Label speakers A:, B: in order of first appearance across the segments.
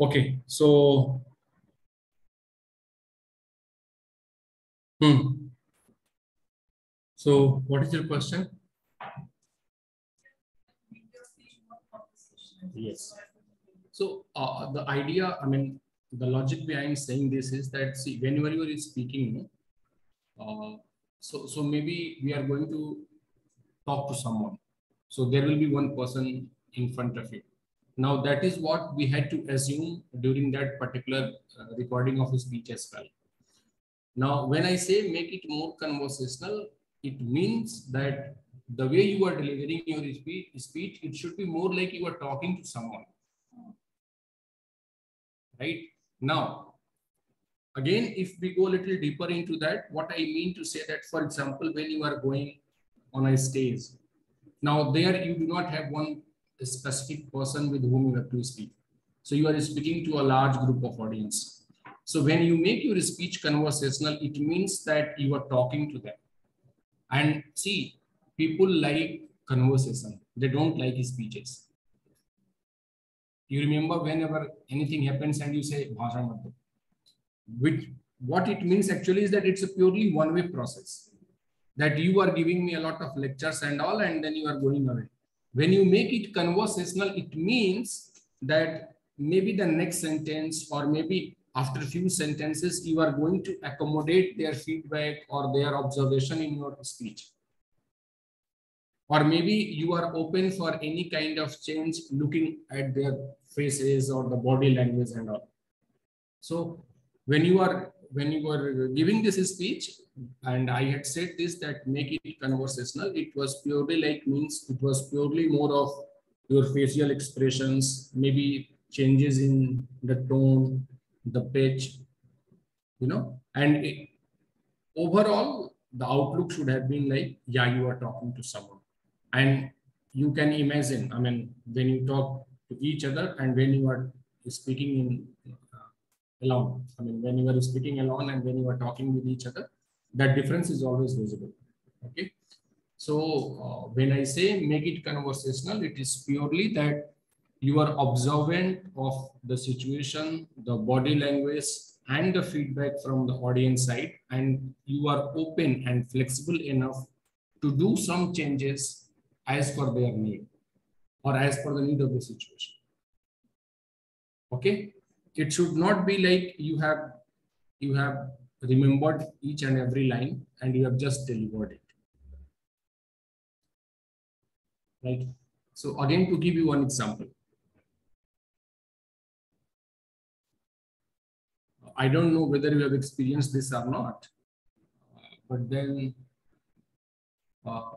A: Okay, so so what is your question? Yes. So the idea, I mean, the logic behind saying this is that, see, whenever you are speaking, so maybe we are going to talk to someone. So there will be one person in front of you. Now that is what we had to assume during that particular recording of a speech as well. Now, when I say make it more conversational, it means that the way you are delivering your speech, it should be more like you are talking to someone. Right? Now, again, if we go a little deeper into that, what I mean to say that, for example, when you are going on a stage, now there you do not have one specific person with whom you have to speak. So you are speaking to a large group of audience. So when you make your speech conversational, it means that you are talking to them. And see, people like conversation. They don't like speeches. You remember whenever anything happens and you say, Bhashan mat do. Which what it means actually is that it's a purely one-way process. That you are giving me a lot of lectures and all, and then you are going away. When you make it conversational, it means that maybe the next sentence or maybe after a few sentences, you are going to accommodate their feedback or their observation in your speech. Or maybe you are open for any kind of change looking at their faces or the body language and all. So when you are giving this speech, and I had said this, that make it conversational, it was purely like means it was purely more of your facial expressions, maybe changes in the tone, the pitch, and overall the outlook should have been like, yeah, you are talking to someone. And you can imagine, I mean, when you talk to each other and when you are speaking in alone, I mean, when you are speaking alone and when you are talking with each other, that difference is always visible. Okay. So when I say make it conversational, it is purely that you are observant of the situation, the body language, and the feedback from the audience side, and you are open and flexible enough to do some changes as per their need or as per the need of the situation. Okay, it should not be like you have remembered each and every line and you have just delivered it, right? So again, to give you one example, I don't know whether you have experienced this or not, but then uh,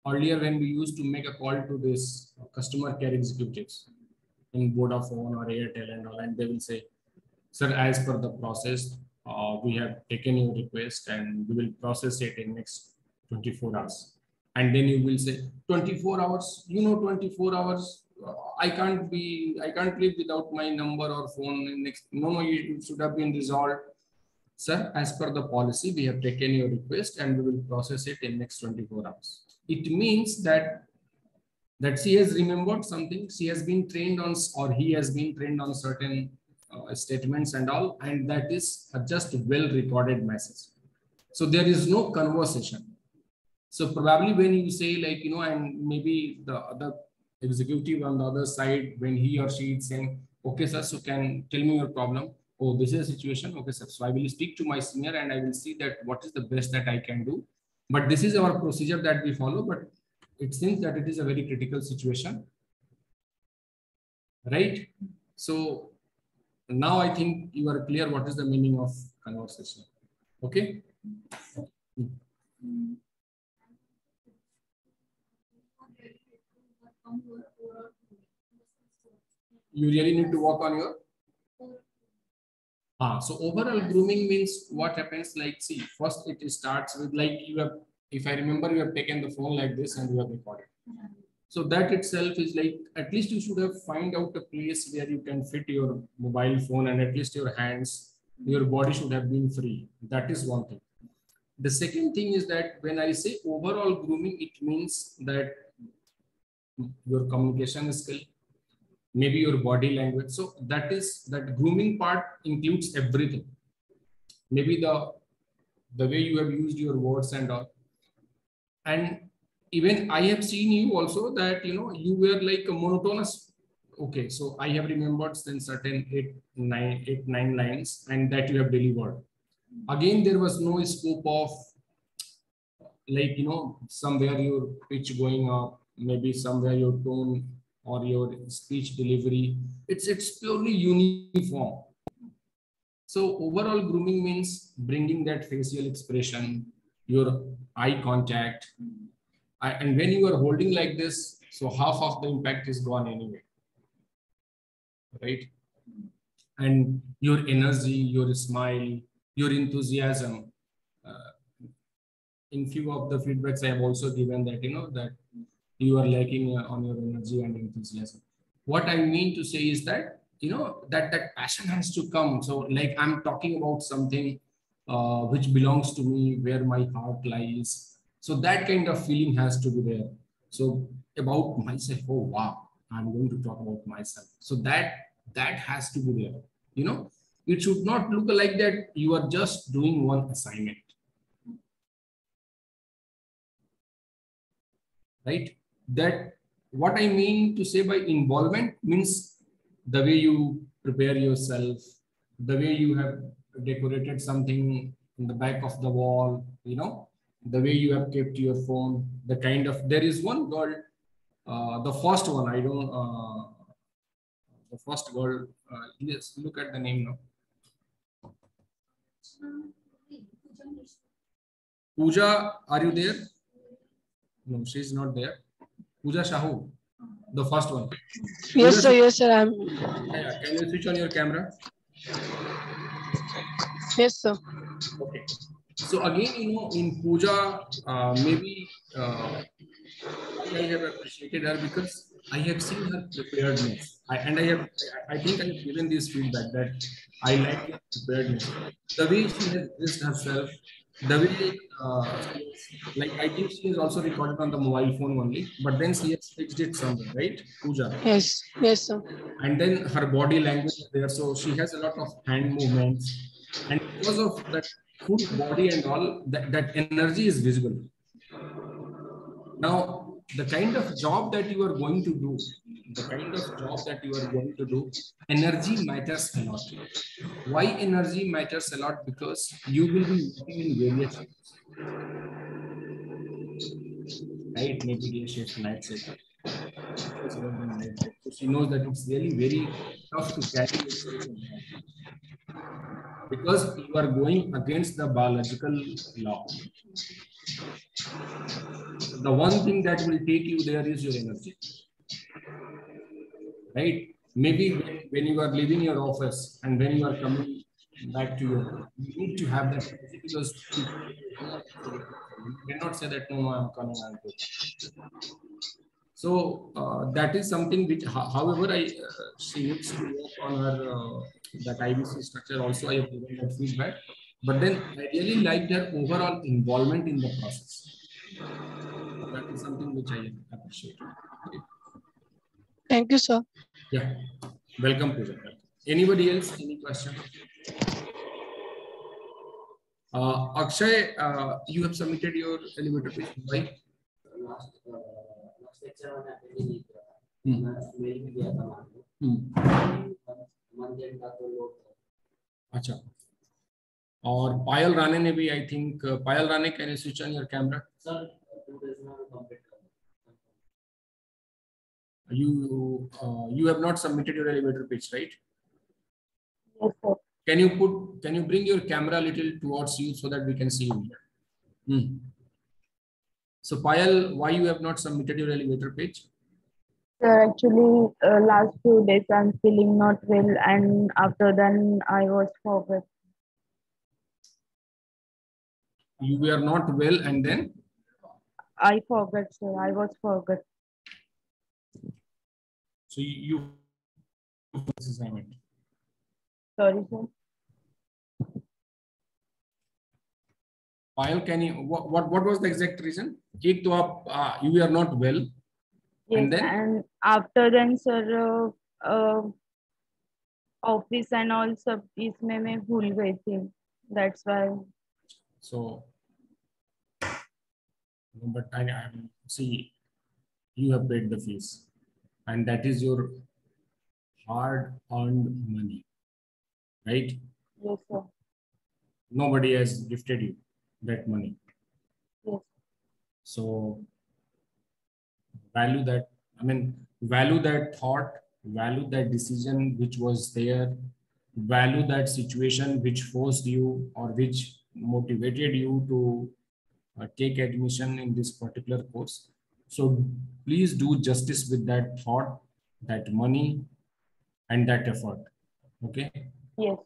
A: earlier when we used to make a call to this customer care executives in Vodafone or Airtel and all, and they will say, sir, as per the process, we have taken your request and we will process it in next 24 hours. And then you will say 24 hours, 24 hours. I can't live without my number or phone in next. No, it should have been resolved. Sir, as per the policy, we have taken your request and we will process it in next 24 hours. It means that she has remembered something, she has been trained on, or he has been trained on certain statements and all, and that is just well recorded message. So there is no conversation. So probably when you say like, and maybe the other executive on the other side, when he or she is saying, okay, sir, so can tell me your problem. Oh, this is a situation. Okay, sir. So I will speak to my senior and I will see that what is the best that I can do. But this is our procedure that we follow. But it seems that it is a very critical situation, right? So now I think you are clear what is the meaning of conversation. Okay. You really need to work on your. So overall grooming means what happens, like, see, first it starts with like you have, if I remember, you have taken the phone like this and you have recorded. So that itself is like, at least you should have find out a place where you can fit your mobile phone and at least your hands, your body should have been free. That is one thing. The second thing is that when I say overall grooming, it means that your communication skill, maybe your body language. So that grooming part includes everything. Maybe the way you have used your words and all. And even I have seen you also that, you were like a monotonous. Okay, so I have remembered then certain eight, nine lines and that you have delivered. Again, there was no scope of like, somewhere your pitch going up, maybe somewhere your tone or your speech delivery. It's purely uniform. So overall grooming means bringing that facial expression, your eye contact. And when you are holding like this, so half of the impact is gone anyway, right? And your energy, your smile, your enthusiasm. In few of the feedbacks I have also given that, that you are lacking on your energy and enthusiasm. What I mean to say is that, that passion has to come. So like I'm talking about something which belongs to me, where my heart lies. So that kind of feeling has to be there. So about myself, oh wow, I'm going to talk about myself. So that has to be there. It should not look like that you are just doing one assignment. Right? That what I mean to say by involvement means the way you prepare yourself, the way you have decorated something in the back of the wall, the way you have kept your phone, the kind of, there is one girl, the first one, the first girl, yes, look at the name now. Pooja, are you there? No, she's not there. Pooja Shahu, the first one.
B: Yes, sir. Yes, sir.
A: Yeah. Can you switch on your camera?
B: Yes, sir.
A: Okay. So again, in Pooja, maybe I have appreciated her because I have seen her preparedness. I think I have given this feedback that I like her preparedness. The way she has dressed herself, the way like I think she is also recorded on the mobile phone only, but then she has fixed it somewhere, right, Pooja?
B: Yes, yes, sir.
A: And then her body language is there, so she has a lot of hand movements, and because of that full body and all, that energy is visible. Now, the kind of job that you are going to do, energy matters a lot. Why energy matters a lot? Because you will be working in various shifts, right? Maybe day shift, night shift. So she knows that it's really very tough to carry yourself in that, because you are going against the biological law. The one thing that will take you there is your energy, right? Maybe when you are leaving your office and when you are coming back to your home, you need to have that energy, because you cannot say that, no, I'm coming, I'm good. So that is something which, however, she needs to work on her that IBC structure. Also, I have given that feedback. But then I really liked her overall involvement in the process. That is something which I appreciate. Okay.
B: Thank you, sir.
A: Yeah, welcome, Pooja. Anybody else? Any question? Akshay, you have submitted your elevator pitch, right? Last lecture on attending अच्छा. और पायल राणे ने भी, I think, Payal Rane, can you switch on your camera? Sir, you have not submitted your elevator pitch, right?
C: Yes, sir.
A: Can you bring your camera a little towards you so that we can see you? So Payal, why you have not submitted your elevator pitch?
C: Sir, actually, last few days I'm feeling not well, and after then I was forgot.
A: You were not well, and then?
C: I forgot, sir. I was forgot.
A: So you assignment.
C: Sorry, sir.
A: Payal, can you, what was the exact reason? You were not well.
C: Yes, and after then, sir, office and all सब इसमें मैं भूल गई थी, that's why.
A: So, but I see you have paid the fees, and that is your hard-earned money, right?
C: Yes, sir.
A: Nobody has gifted you that money.
C: Yes.
A: So value that, value that thought, value that decision which was there, value that situation which forced you or which motivated you to take admission in this particular course. So please do justice with that thought, that money, and that effort. Okay.
C: Yes.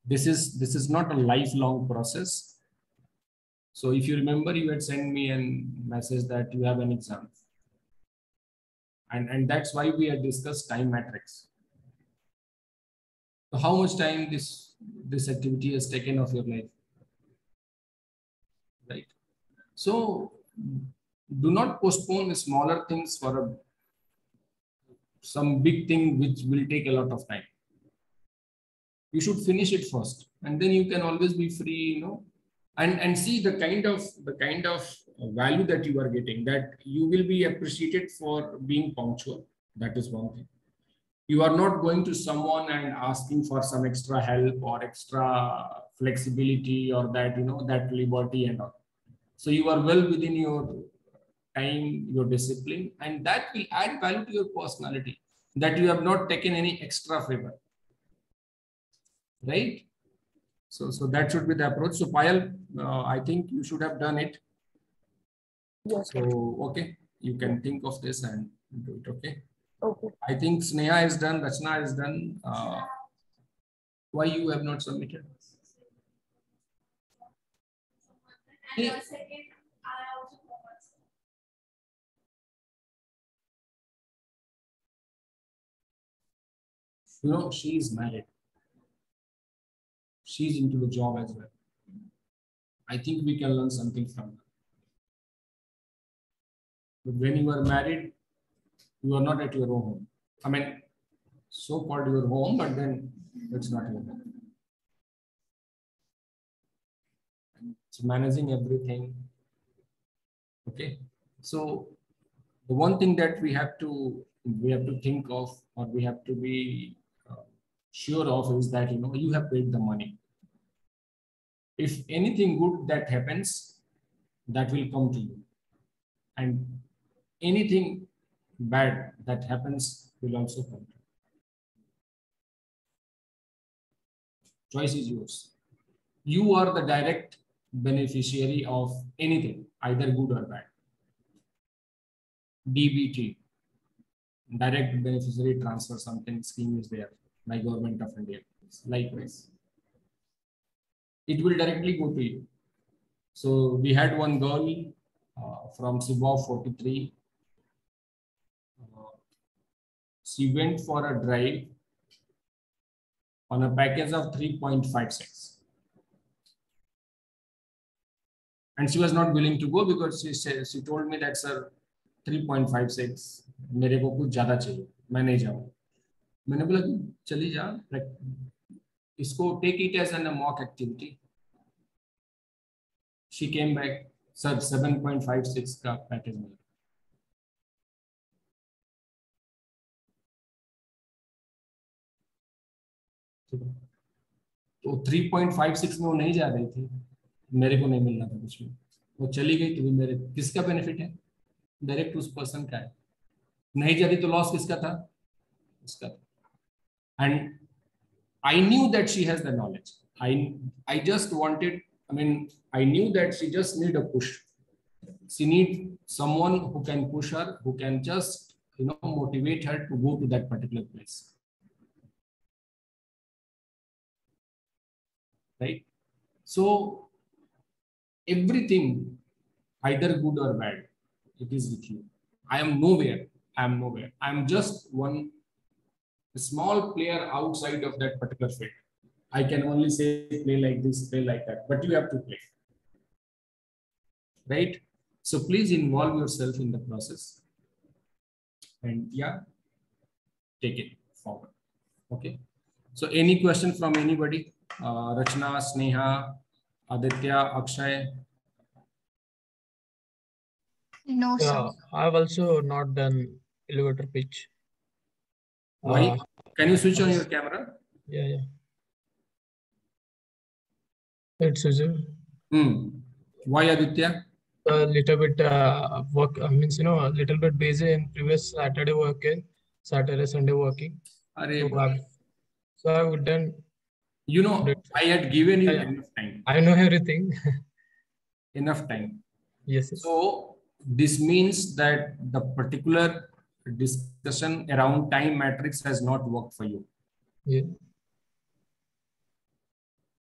A: This is not a lifelong process. So if you remember, you had sent me a message that you have an exam. And that's why we had discussed time matrix. So how much time this activity has taken of your life, right? So do not postpone smaller things for some big thing which will take a lot of time. You should finish it first, and then you can always be free, and see the kind of value that you are getting, that you will be appreciated for being punctual. That is one thing. You are not going to someone and asking for some extra help or extra flexibility or that, that liberty and all. So you are well within your time, your discipline, and that will add value to your personality, that you have not taken any extra favor, right? So that should be the approach. So Payal, I think you should have done it.
C: Yes.
A: So, okay, you can think of this and do it, okay?
C: Okay.
A: I think Sneha is done, Rachna is done. Why you have not submitted? She is married. She's into the job as well. I think we can learn something from her. But when you are married, you are not at your own home. So-called your home, but then it's not your home. So managing everything. Okay. So the one thing that we have to think of, or we have to be sure of, is that you have paid the money. If anything good that happens, that will come to you, and anything bad that happens will also come to you. Choice is yours. You are the direct beneficiary of anything, either good or bad. DBT, direct beneficiary transfer something scheme, is there by Government of India. Likewise, it will directly go to you. So we had one girl from Sibau 43. She went for a drive on a package of 3.56. And she was not willing to go because she told me that, sir, 3.56 मेरे को कुछ ज़्यादा चाहिए, मैं नहीं जाऊँ. मैंने बोला चली जा, इसको take it as a mock activity. She came back, sir 7.56 का पैकेज मिला. तो 3.56 में वो नहीं जा रही थी, मेरे को नहीं मिलना था कुछ भी, वो चली गई, तो भी मेरे किसका बेनिफिट है? डायरेक्ट उस पर्सन का है. नहीं जाती तो लॉस किसका था? उसका था. And I knew that she has the knowledge. I just wanted, I knew that she just need a push. She need someone who can push her, who can just motivate her to go to that particular place. Right? So everything, either good or bad, it is with you. I am nowhere. I am just one small player outside of that particular field. I can only say play like this, play like that, but you have to play. Right? So please involve yourself in the process. And yeah, take it. forward. Okay. So any question from anybody? Rachna, Sneha, Aditya, Akshay?
D: No, sir.
E: Yeah, I've also not done elevator pitch.
A: Why? Can you switch on your camera?
E: Yeah. It's
A: Why, Aditya?
E: a little bit work means a little bit busy in previous Saturday working, Saturday Sunday working. So I've done.
A: You know, I had given you
E: Yeah.
A: enough time.
E: I know everything.
A: Enough time.
E: Yes.
A: So this means that the particular discussion around time matrix has not worked for you.
E: Yeah.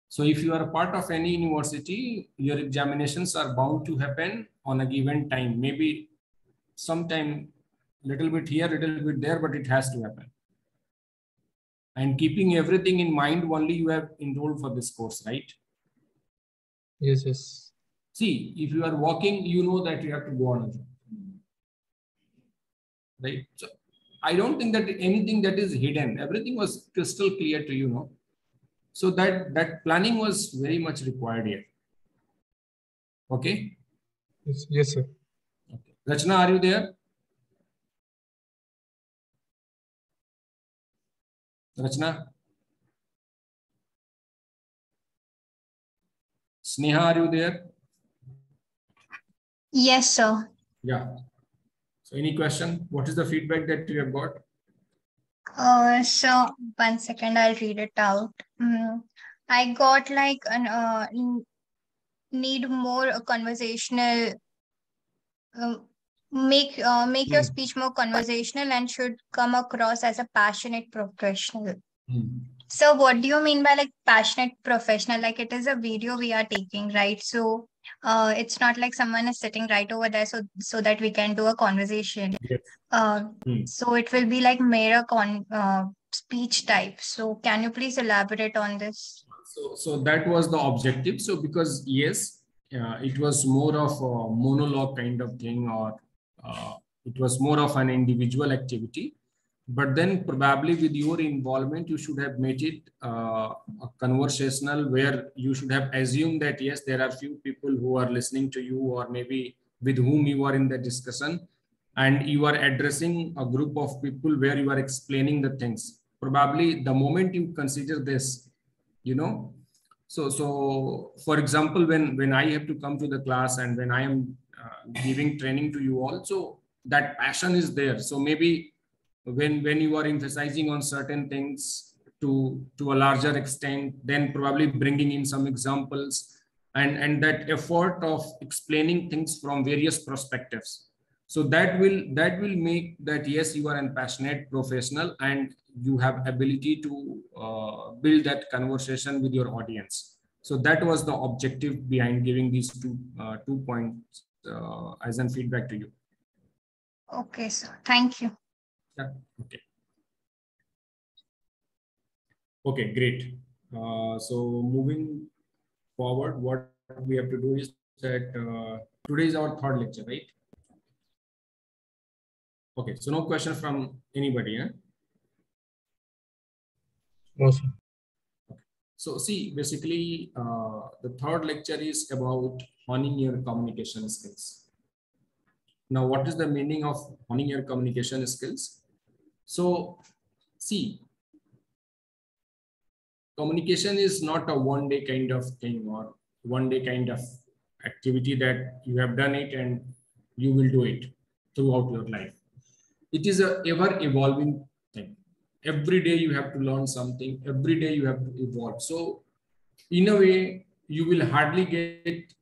A: So if you are a part of any university, your examinations are bound to happen on a given time. Maybe sometime little bit here, little bit there, but it has to happen. And keeping everything in mind, only you have enrolled for this course, right?
E: Yes.
A: See, if you are walking, you know that you have to go on a job. Right? So I don't think that anything that is hidden, everything was crystal clear to you, no? So that planning was very much required here. Okay?
E: Yes, sir.
A: Okay. Rachna, are you there? Rachna? Sneha, are you there?
D: Yes, sir.
A: Yeah. So any question? What is the feedback that you have got?
D: So 1 second, I'll read it out. I got like need more conversational. Make your speech more conversational and should come across as a passionate professional. So what do you mean by like passionate professional? Like it is a video we are taking, right? So it's not like someone is sitting right over there so that we can do a conversation.
A: Yes.
D: So it will be like mere speech type. So can you please elaborate on this?
A: So that was the objective. So because yes, it was more of a monologue kind of thing, or it was more of an individual activity. But then probably with your involvement, you should have made it a conversational, where you should have assumed that yes, there are few people who are listening to you, or maybe with whom you are in the discussion, and you are addressing a group of people where you are explaining the things. Probably the moment you consider this, you know, so for example, when I have to come to the class and when I am giving training to you all, so that passion is there. So maybe when you are emphasizing on certain things to a larger extent, then probably bringing in some examples and that effort of explaining things from various perspectives. So that will make that yes, you are a passionate professional and you have ability to build that conversation with your audience. So that was the objective behind giving these two points as an feedback to you.
D: Okay, sir. Thank you.
A: Yeah. Okay, great. So moving forward, what we have to do is that today is our third lecture, right? Okay, so no question from anybody, eh?
E: No, sir.
A: Okay. So see, basically, the third lecture is about honing your communication skills. Now, what is the meaning of honing your communication skills? So, see, communication is not a one-day kind of thing or one-day kind of activity that you have done it and you will do it throughout your life. It is a ever-evolving thing. Every day you have to learn something. Every day you have to evolve. So, in a way, you will hardly get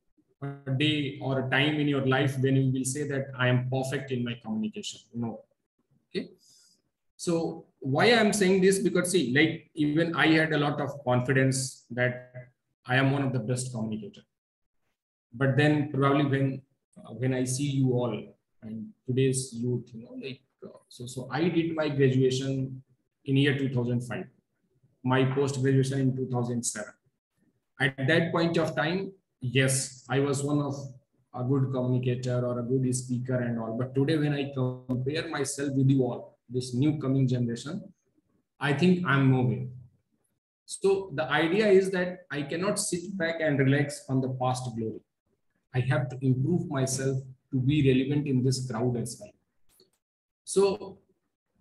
A: a day or a time in your life when you will say that I am perfect in my communication. No. Okay. So why I'm saying this, because see, like even I had a lot of confidence that I am one of the best communicator. But then probably when I see you all and today's youth, you know, like so I did my graduation in year 2005, my post graduation in 2007. At that point of time, yes, I was one of a good communicator or a good speaker and all. But today, when I compare myself with you all, this new coming generation, I think I'm moving. So the idea is that I cannot sit back and relax on the past glory. I have to improve myself to be relevant in this crowd as well. So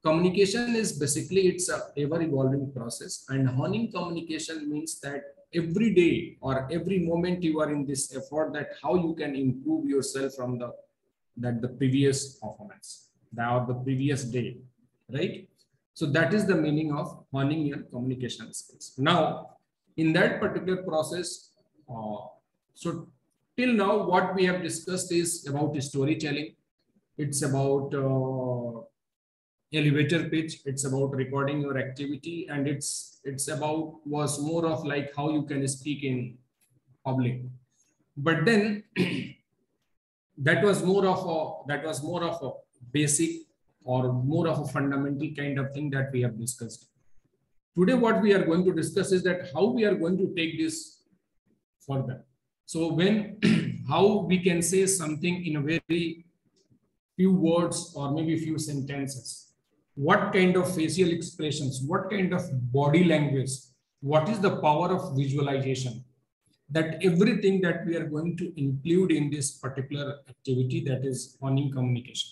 A: communication is basically, it's a ever evolving process, and honing communication means that every day or every moment you are in this effort that how you can improve yourself from the previous performance or the previous day, right? So that is the meaning of honing your communication skills. Now, in that particular process, so till now, what we have discussed is about storytelling. It's about elevator pitch. It's about recording your activity, and it's was more of like how you can speak in public. But then that was more of a basic or more of a fundamental kind of thing that we have discussed. Today, what we are going to discuss is that how we are going to take this further. So when, how we can say something in a very few words or maybe few sentences, what kind of facial expressions, what kind of body language, what is the power of visualization, that everything that we are going to include in this particular activity, that is honing communication.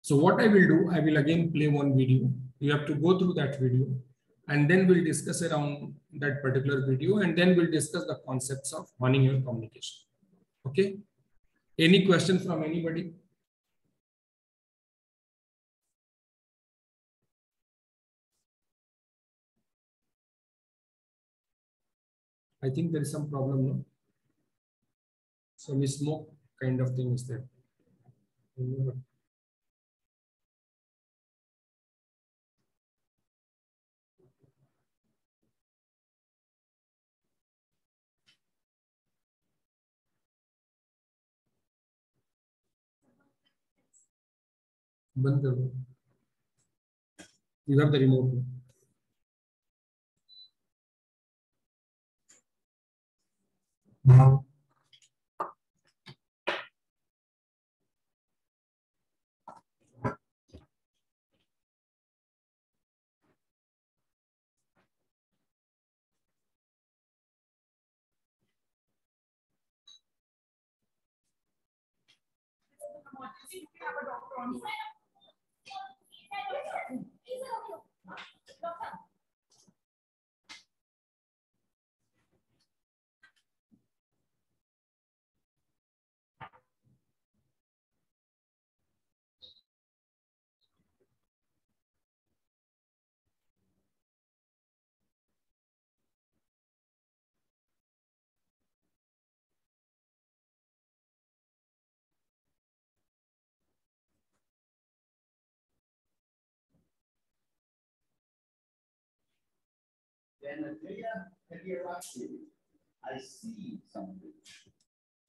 A: So what I will do, I will again play one video. You have to go through that video, and then we'll discuss around that particular video, and then we'll discuss the concepts of honing your communication. Okay. Any question from anybody? I think there is some problem, no? Some smoke kind of thing is there. You have the remote.
F: I see something.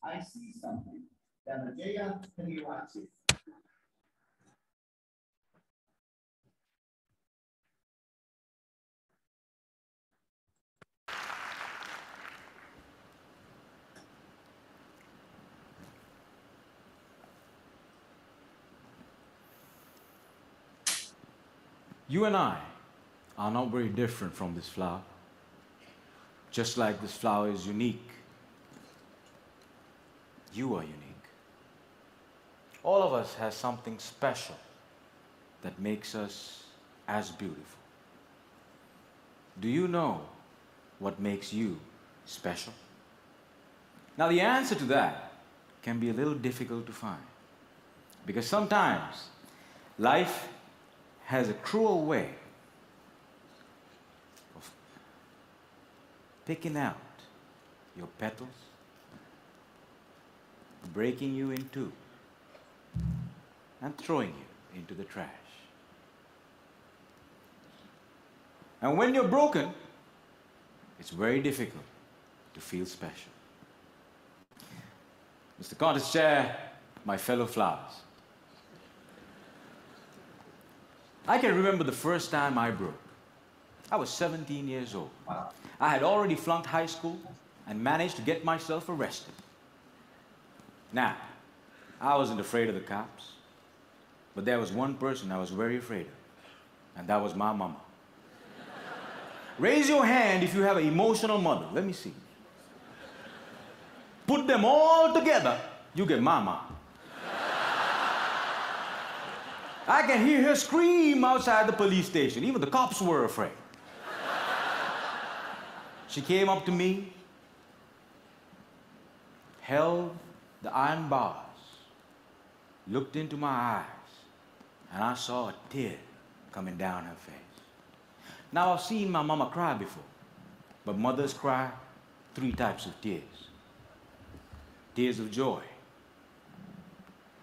F: I see something. Dhananjaya Kaniwasi.
G: You and I are not very different from this flower. Just like this flower is unique, you are unique. All of us has something special that makes us as beautiful. Do you know what makes you special? Now, the answer to that can be a little difficult to find, because sometimes life has a cruel way of picking out your petals, breaking you in two, and throwing you into the trash. And when you're broken, it's very difficult to feel special. Mr. Contest Chair, my fellow flowers, I can remember the first time I broke. I was 17 years old. I had already flunked high school and managed to get myself arrested. Now, I wasn't afraid of the cops, but there was one person I was very afraid of. And that was my mama. Raise your hand if you have an emotional mother. Let me see. Put them all together, you get mama. I can hear her scream outside the police station. Even the cops were afraid. She came up to me, held the iron bars, looked into my eyes, and I saw a tear coming down her face. Now, I've seen my mama cry before, but mothers cry 3 types of tears. Tears of joy,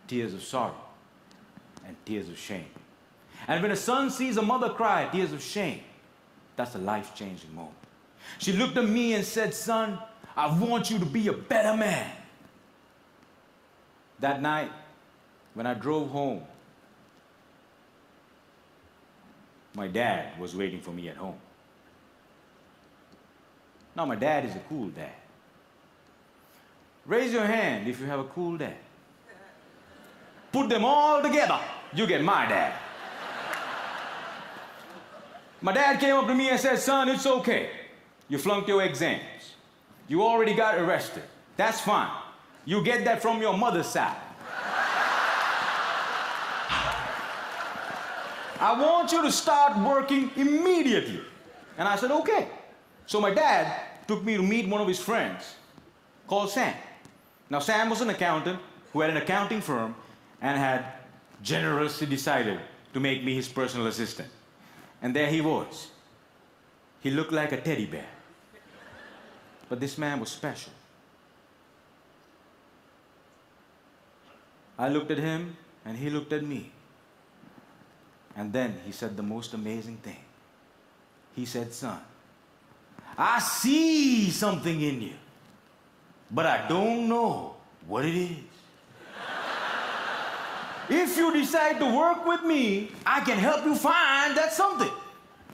G: tears of sorrow, and tears of shame. And when a son sees a mother cry tears of shame, that's a life-changing moment. She looked at me and said, son, I want you to be a better man. That night, when I drove home, my dad was waiting for me at home. Now, my dad is a cool dad. Raise your hand if you have a cool dad. Put them all together, you get my dad. My dad came up to me and said, son, it's okay. You flunked your exams. You already got arrested. That's fine. You get that from your mother's side. I want you to start working immediately. And I said, okay. So my dad took me to meet one of his friends called Sam. Now, Sam was an accountant who had an accounting firm and had generously decided to make me his personal assistant. And there he was. He looked like a teddy bear. But this man was special. I looked at him and he looked at me. And then he said the most amazing thing. He said, son, I see something in you, but I don't know what it is. If you decide to work with me, I can help you find that something.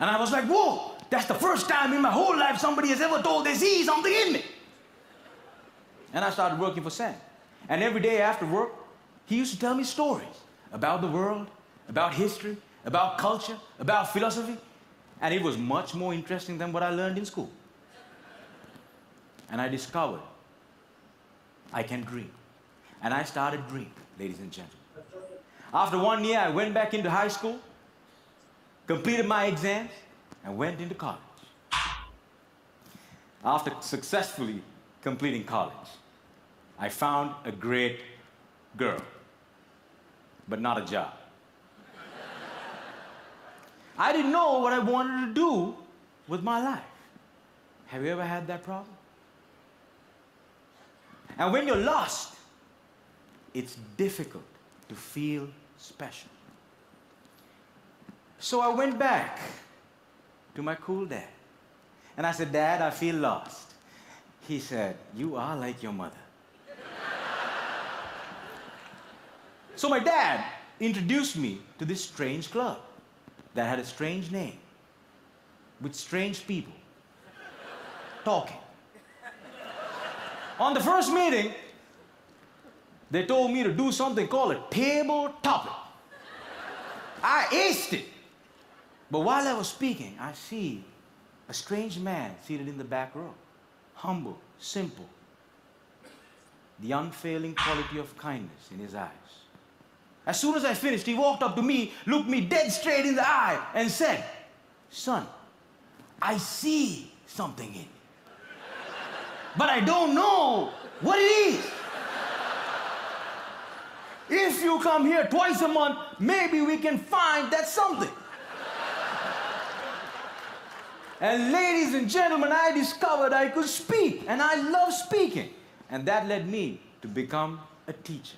G: And I was like, whoa, that's the first time in my whole life somebody has ever told they see something in me. And I started working for Sam. And every day after work, he used to tell me stories about the world, about history, about culture, about philosophy. And it was much more interesting than what I learned in school. And I discovered I can dream. And I started dreaming, ladies and gentlemen. After 1 year, I went back into high school, completed my exams, and went into college. After successfully completing college, I found a great girl, but not a job. I didn't know what I wanted to do with my life. Have you ever had that problem? And when you're lost, it's difficult to feel special. So I went back to my cool dad. And I said, Dad, I feel lost. He said, you are like your mother. So my dad introduced me to this strange club that had a strange name, with strange people talking. On the first meeting, they told me to do something called a table topic. I aced it. But while I was speaking, I see a strange man seated in the back row. Humble, simple. The unfailing quality of kindness in his eyes. As soon as I finished, he walked up to me, looked me dead straight in the eye, and said, son, I see something in you. But I don't know what it is. If you come here twice a month, maybe we can find that something. And ladies and gentlemen, I discovered I could speak, and I love speaking. And that led me to become a teacher.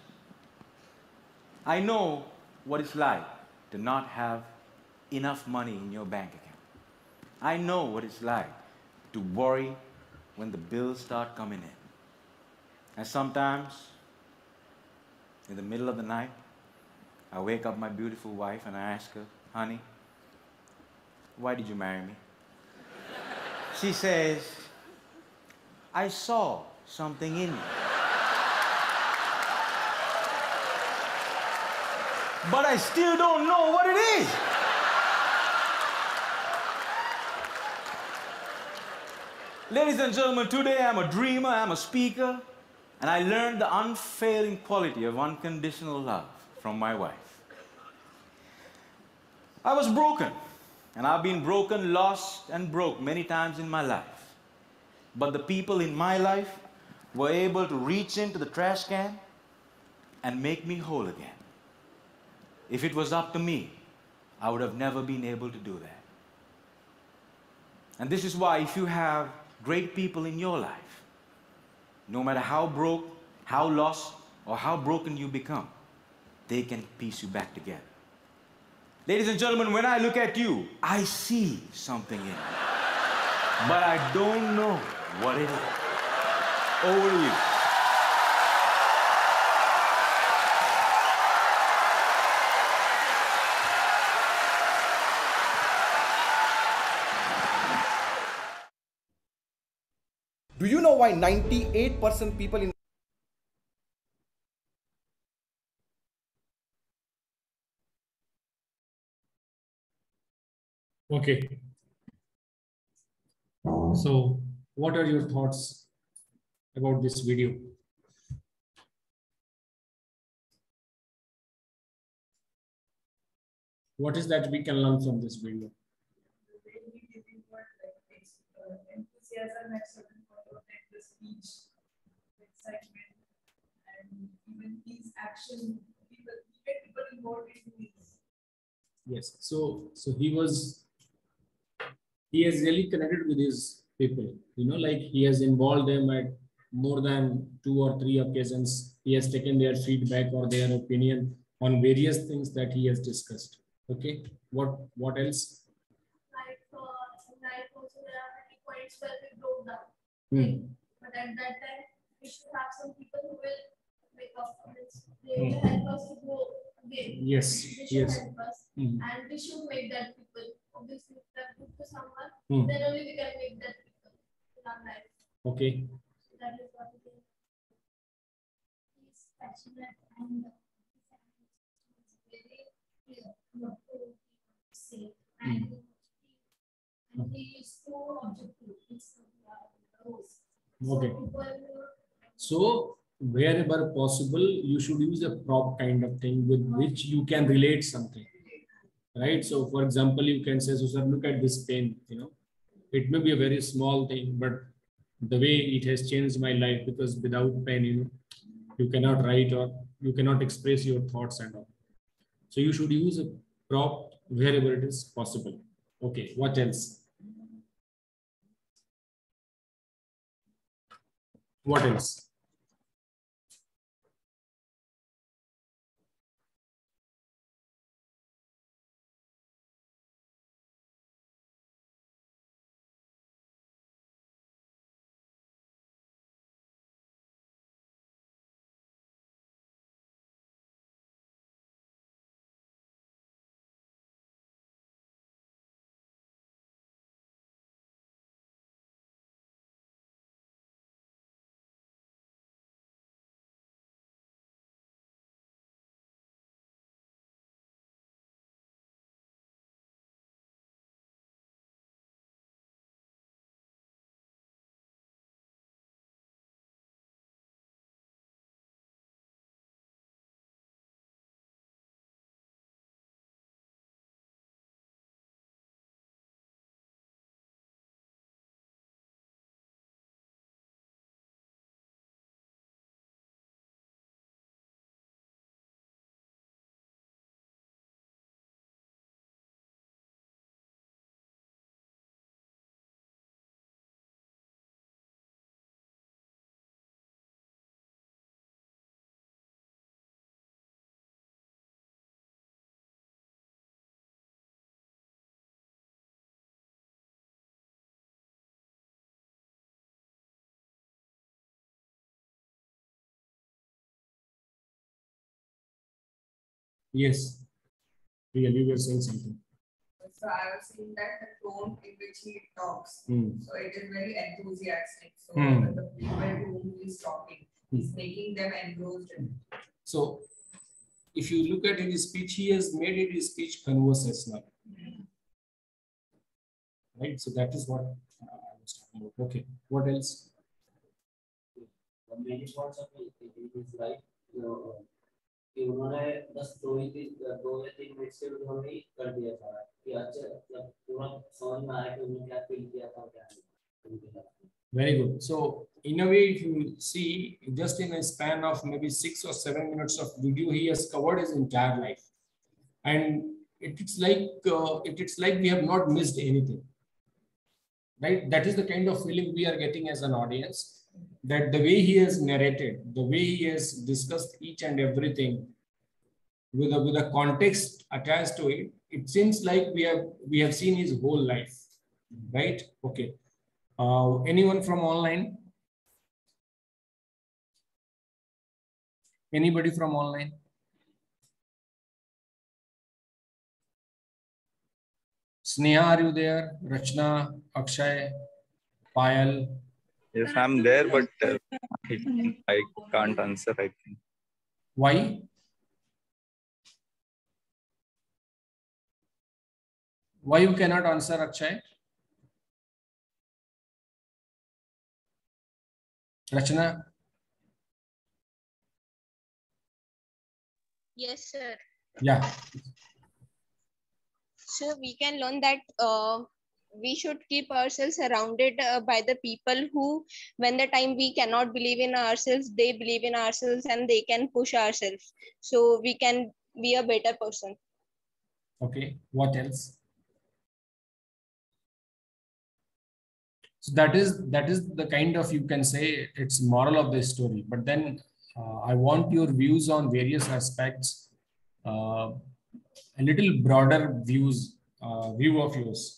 G: I know what it's like to not have enough money in your bank account. I know what it's like to worry when the bills start coming in. And sometimes, in the middle of the night, I wake up my beautiful wife and I ask her, honey, why did you marry me? She says, I saw something in you. But I still don't know what it is. Ladies and gentlemen, today I'm a dreamer, I'm a speaker, and I learned the unfailing quality of unconditional love from my wife. I was broken, and I've been broken, lost, and broke many times in my life. But the people in my life were able to reach into the trash can and make me whole again. If it was up to me, I would have never been able to do that. And this is why if you have great people in your life, no matter how broke, how lost, or how broken you become, they can piece you back together. Ladies and gentlemen, when I look at you, I see something in you. But I don't know what it is. Over to you.
H: Do you know why 98% people in
A: Okay. So, what are your thoughts about this video? What is that we can learn from this video?
I: Enthusiasm at certain point of time, the speech, excitement, and even his action, people involved in this.
A: Yes. So he has really connected with his people. You know, like he has involved them at more than 2 or 3 occasions. He has taken their feedback or their opinion on various things that he has discussed. Okay. What else?
I: Like also there are many points where we broke down. But at that time, we should have some people who will make up for this. They will help us to go again.
A: Yes.
I: They should help us. And we should make that people. Obviously, if we are good to someone, then only we can make that people in our life.
A: Okay.
I: So that is what it is. He's passionate and very clear what to say. And he is so objective.
A: Okay. So wherever possible, you should use a prop kind of thing with which you can relate something, right? So for example, you can say, so sir, look at this pen, you know, it may be a very small thing, but the way it has changed my life, because without pen, you know, you cannot write or you cannot express your thoughts and all. So you should use a prop wherever it is possible. Okay, what else? What else? Yes, really, you were saying something.
I: So I was saying that the tone in which he talks, so it is very enthusiastic. So the people whom he is talking, he's making them engrossed in it.
A: So if you look at his speech, he has made it his speech conversational. Right? So that is what I would was talking about. Okay, what else?
J: Many parts of it is like कि उन्होंने बस 2 या 3 minute से उन्होंने कर दिया था कि अच्छा मतलब पूरा समझ में आया कि उन्होंने क्या फील किया था क्या नहीं.
A: Very good. So in a way, if you see, just in a span of maybe 6 or 7 minutes of video, he has covered his entire life, and it's like we have not missed anything, right? That is the kind of feeling we are getting as an audience, that the way he has narrated, the way he has discussed each and everything with a context attached to it, it seems like we have seen his whole life, right? Okay. Anyone from online? Anybody from online? Sneha, are you there? Rachna, Akshay, Payal?
K: Yes, I'm there, but I can't answer, I think.
A: Why? Why you cannot answer, Akshay? Rachna?
L: Yes, sir.
A: Yeah.
L: So we can learn that we should keep ourselves surrounded by the people who, when the time we cannot believe in ourselves, they believe in ourselves and they can push ourselves. So we can be a better person.
A: Okay. What else? So that is the kind of, you can say, it's moral of the story. But then I want your views on various aspects, a little broader view of yours.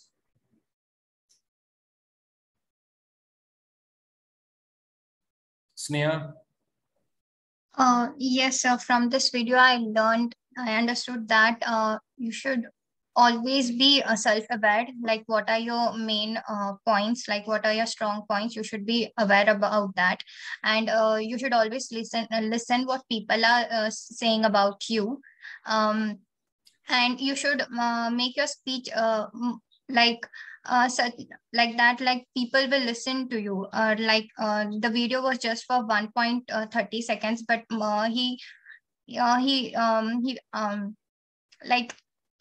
A: Sneha?
D: Yes, sir. From this video, I understood that you should always be self-aware, like what are your main points, like what are your strong points. You should be aware about that, and you should always listen what people are saying about you, and you should make your speech such like that, like people will listen to you. The video was just for 1.30 seconds, but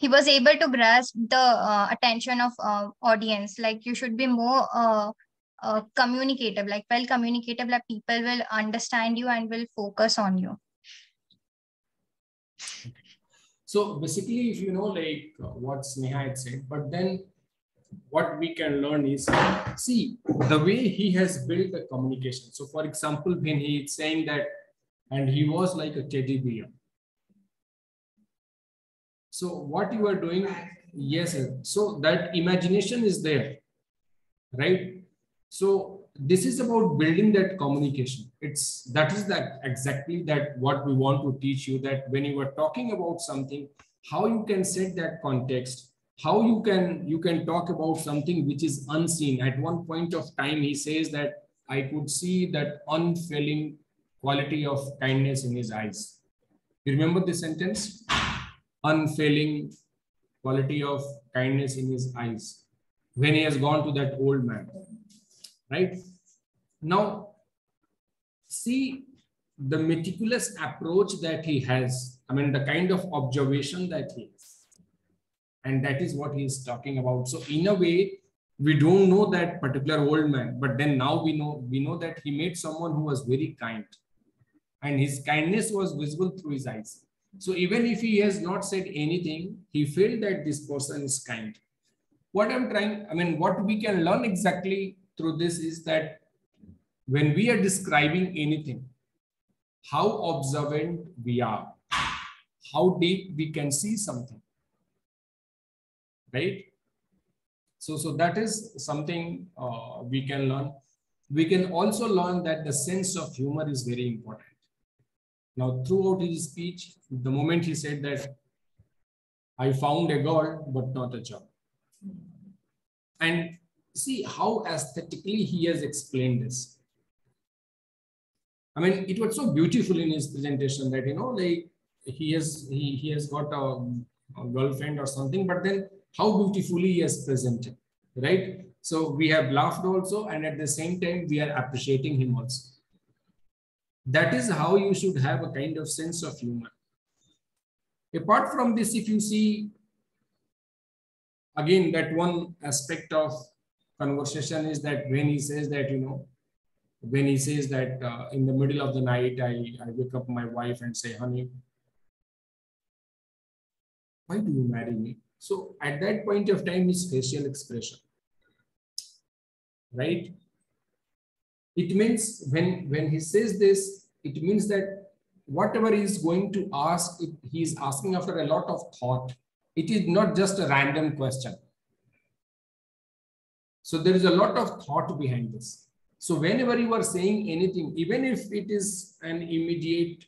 D: he was able to grasp the attention of audience. Like you should be more communicative, like well communicative, like people will understand you and will focus on you.
A: So basically, if you know, like what Sneha had said, but then what we can learn is, see, the way he has built the communication. So for example, when he is saying that, and he was like a teddy bear. So what you are doing, yes, so that imagination is there, right? So this is about building that communication. That is exactly what we want to teach you, that when you are talking about something, how you can set that context, how you can talk about something which is unseen. At one point of time, he says that I could see that unfailing quality of kindness in his eyes. You remember this sentence? Unfailing quality of kindness in his eyes, when he has gone to that old man, right? Now, see the meticulous approach that he has. I mean, the kind of observation that he has. And that is what he is talking about. So in a way, we don't know that particular old man, but then now we know that he met someone who was very kind, and his kindness was visible through his eyes. So even if he has not said anything, he felt that this person is kind. What we can learn exactly through this is that when we are describing anything, how observant we are, how deep we can see something, right? So that is something we can learn. We can also learn that the sense of humor is very important. Now, throughout his speech, the moment he said that I found a God, but not a job. And see how aesthetically he has explained this. I mean, it was so beautiful in his presentation that, you know, like he has got a girlfriend or something, but then how beautifully he has presented, right? So we have laughed also, and at the same time, we are appreciating him also. That is how you should have a kind of sense of humor. Apart from this, if you see, again, that one aspect of conversation is that when he says that, when he says that in the middle of the night, I wake up my wife and say, honey, why do you marry me? So at that point of time, his facial expression, right? It means when he says this, it means that whatever he is going to ask, he is asking after a lot of thought. It is not just a random question. So there is a lot of thought behind this. So whenever you are saying anything, even if it is an immediate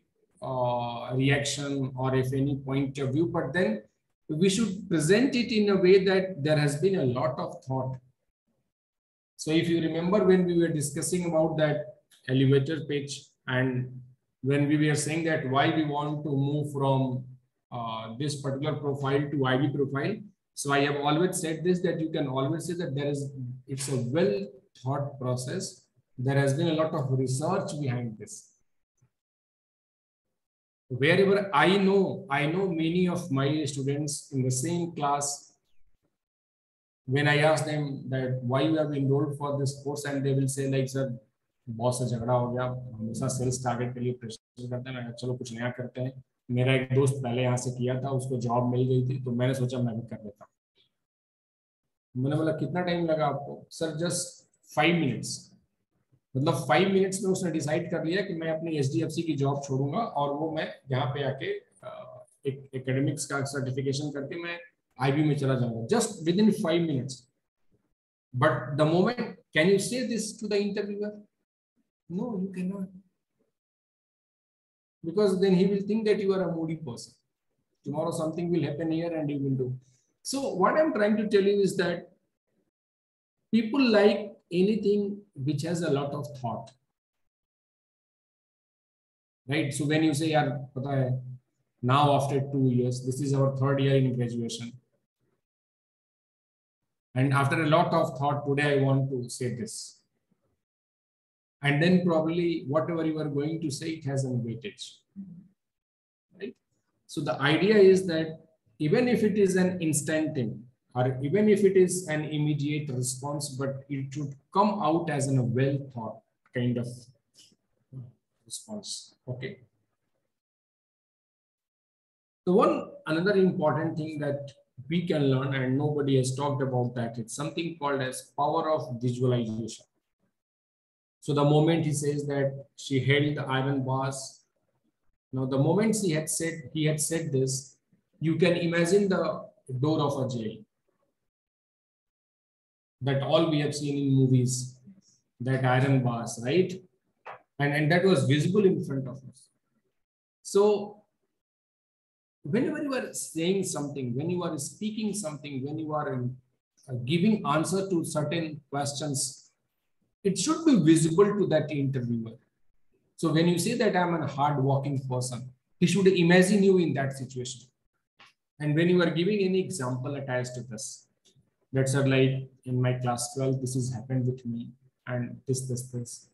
A: reaction or if any point of view, but then we should present it in a way that there has been a lot of thought. So if you remember when we were discussing about that elevator pitch, and when we were saying that why we want to move from this particular profile to IB profile. So I have always said this, that you can always say that it's a well thought process. There has been a lot of research behind this. Wherever I know many of my students in the same class, when I ask them that why you have enrolled for this course, and they will say like, sir, बहुत सा झगड़ा हो गया, हमेशा sales target के लिए pressure करते हैं, चलो कुछ नया करते हैं. मेरा एक दोस्त पहले यहाँ से किया था, उसको जॉब मिल गई थी, तो मैंने सोचा मैं भी कर लेता हूँ. मैंने बोला कितना टाइम लगा आपको? Sir just 5 minutes. मतलब 5 मिनट्स में उसने डिसाइड कर लिया कि मैं अपनी HDFC की जॉब छोड़ूंगा और वो मैं यहाँ पे आके एक एकेडमिक्स का सर्टिफिकेशन करके मैं IB में चला जाऊंगा. Just within 5 minutes. But the moment, can you say this to the interviewer? No, you cannot. Because then he will think that you are a moody person. Tomorrow something will happen here and you will do. So what I'm trying to tell you is that people like anything which has a lot of thought. Right? So when you say, now after 2 years, this is our 3rd year in graduation. And after a lot of thought, today I want to say this. And then probably whatever you are going to say, it has a weightage, right? So the idea is that even if it is an instant thing, or even if it is an immediate response, but it should come out as a well thought kind of response. Okay. So another important thing that we can learn, and nobody has talked about that, it's something called as power of visualization. So the moment he says that she held the iron bars, now the moment he had said this, you can imagine the door of a jail. That all we have seen in movies, that iron bars, right? And that was visible in front of us. So whenever you are saying something, when you are speaking something, when you are giving answer to certain questions, it should be visible to that interviewer. So when you say that I'm a hard-working person, he should imagine you in that situation. And when you are giving any example attached to this, that's like in my class 12, this has happened with me, and this.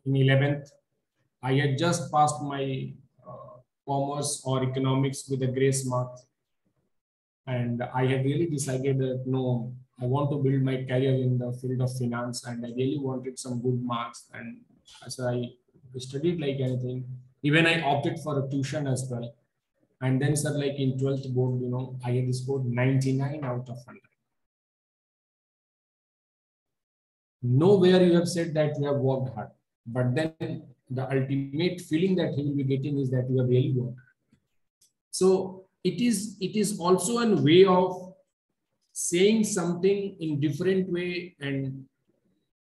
A: In 11th, I had just passed my commerce or economics with a grace mark. And I had really decided that no, I want to build my career in the field of finance, and I really wanted some good marks. And so I studied like anything. Even I opted for a tuition as well. And then, sir, like in 12th board, I had scored 99 out of 100. Nowhere you have said that you have worked hard, but then the ultimate feeling that he will be getting is that you have really worked. So it is also a way of saying something in different way and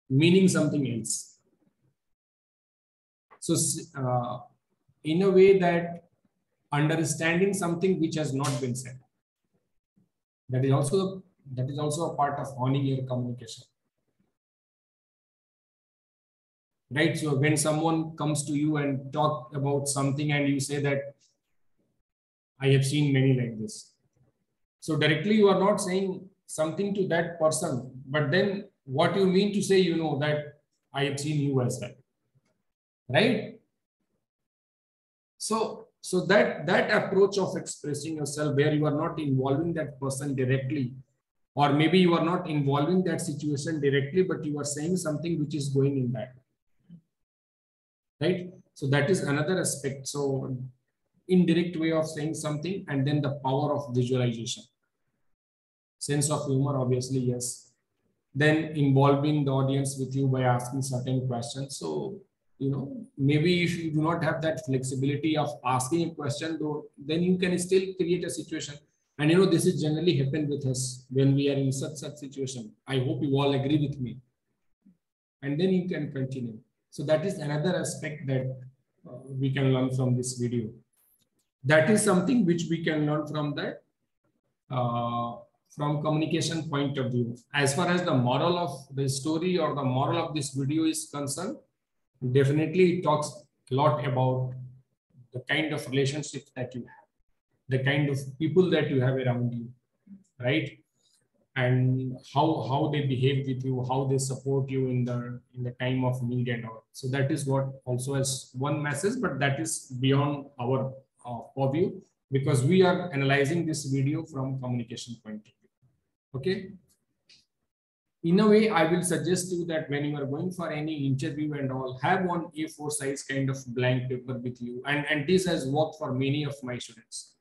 A: meaning something else. So in a way that understanding something which has not been said. That is also a part of honing your communication. Right? So when someone comes to you and talk about something and you say that I have seen many like this. So directly you are not saying something to that person, but then what you mean to say, you know, that I have seen you as well, right? So that approach of expressing yourself where you are not involving that person directly, or maybe you are not involving that situation directly, but you are saying something which is going in that, right? So that is another aspect. So indirect way of saying something, and then the power of visualization. Sense of humor, obviously, yes. Then involving the audience with you by asking certain questions. So, you know, maybe if you do not have that flexibility of asking a question, though, then you can still create a situation. And, you know, this is generally happen with us when we are in such situation. I hope you all agree with me. And then you can continue. So that is another aspect that we can learn from this video. That is something which we can learn from that. From communication point of view. As far as the moral of the story or the moral of this video is concerned, definitely it talks a lot about the kind of relationships that you have, the kind of people that you have around you, right? And how they behave with you, how they support you in the time of need and all. So that is what also has one message, but that is beyond our purview, because we are analyzing this video from communication point of view. Okay. In a way, I will suggest you that when you are going for any interview and all, have one A4 size kind of blank paper with you. And this has worked for many of my students.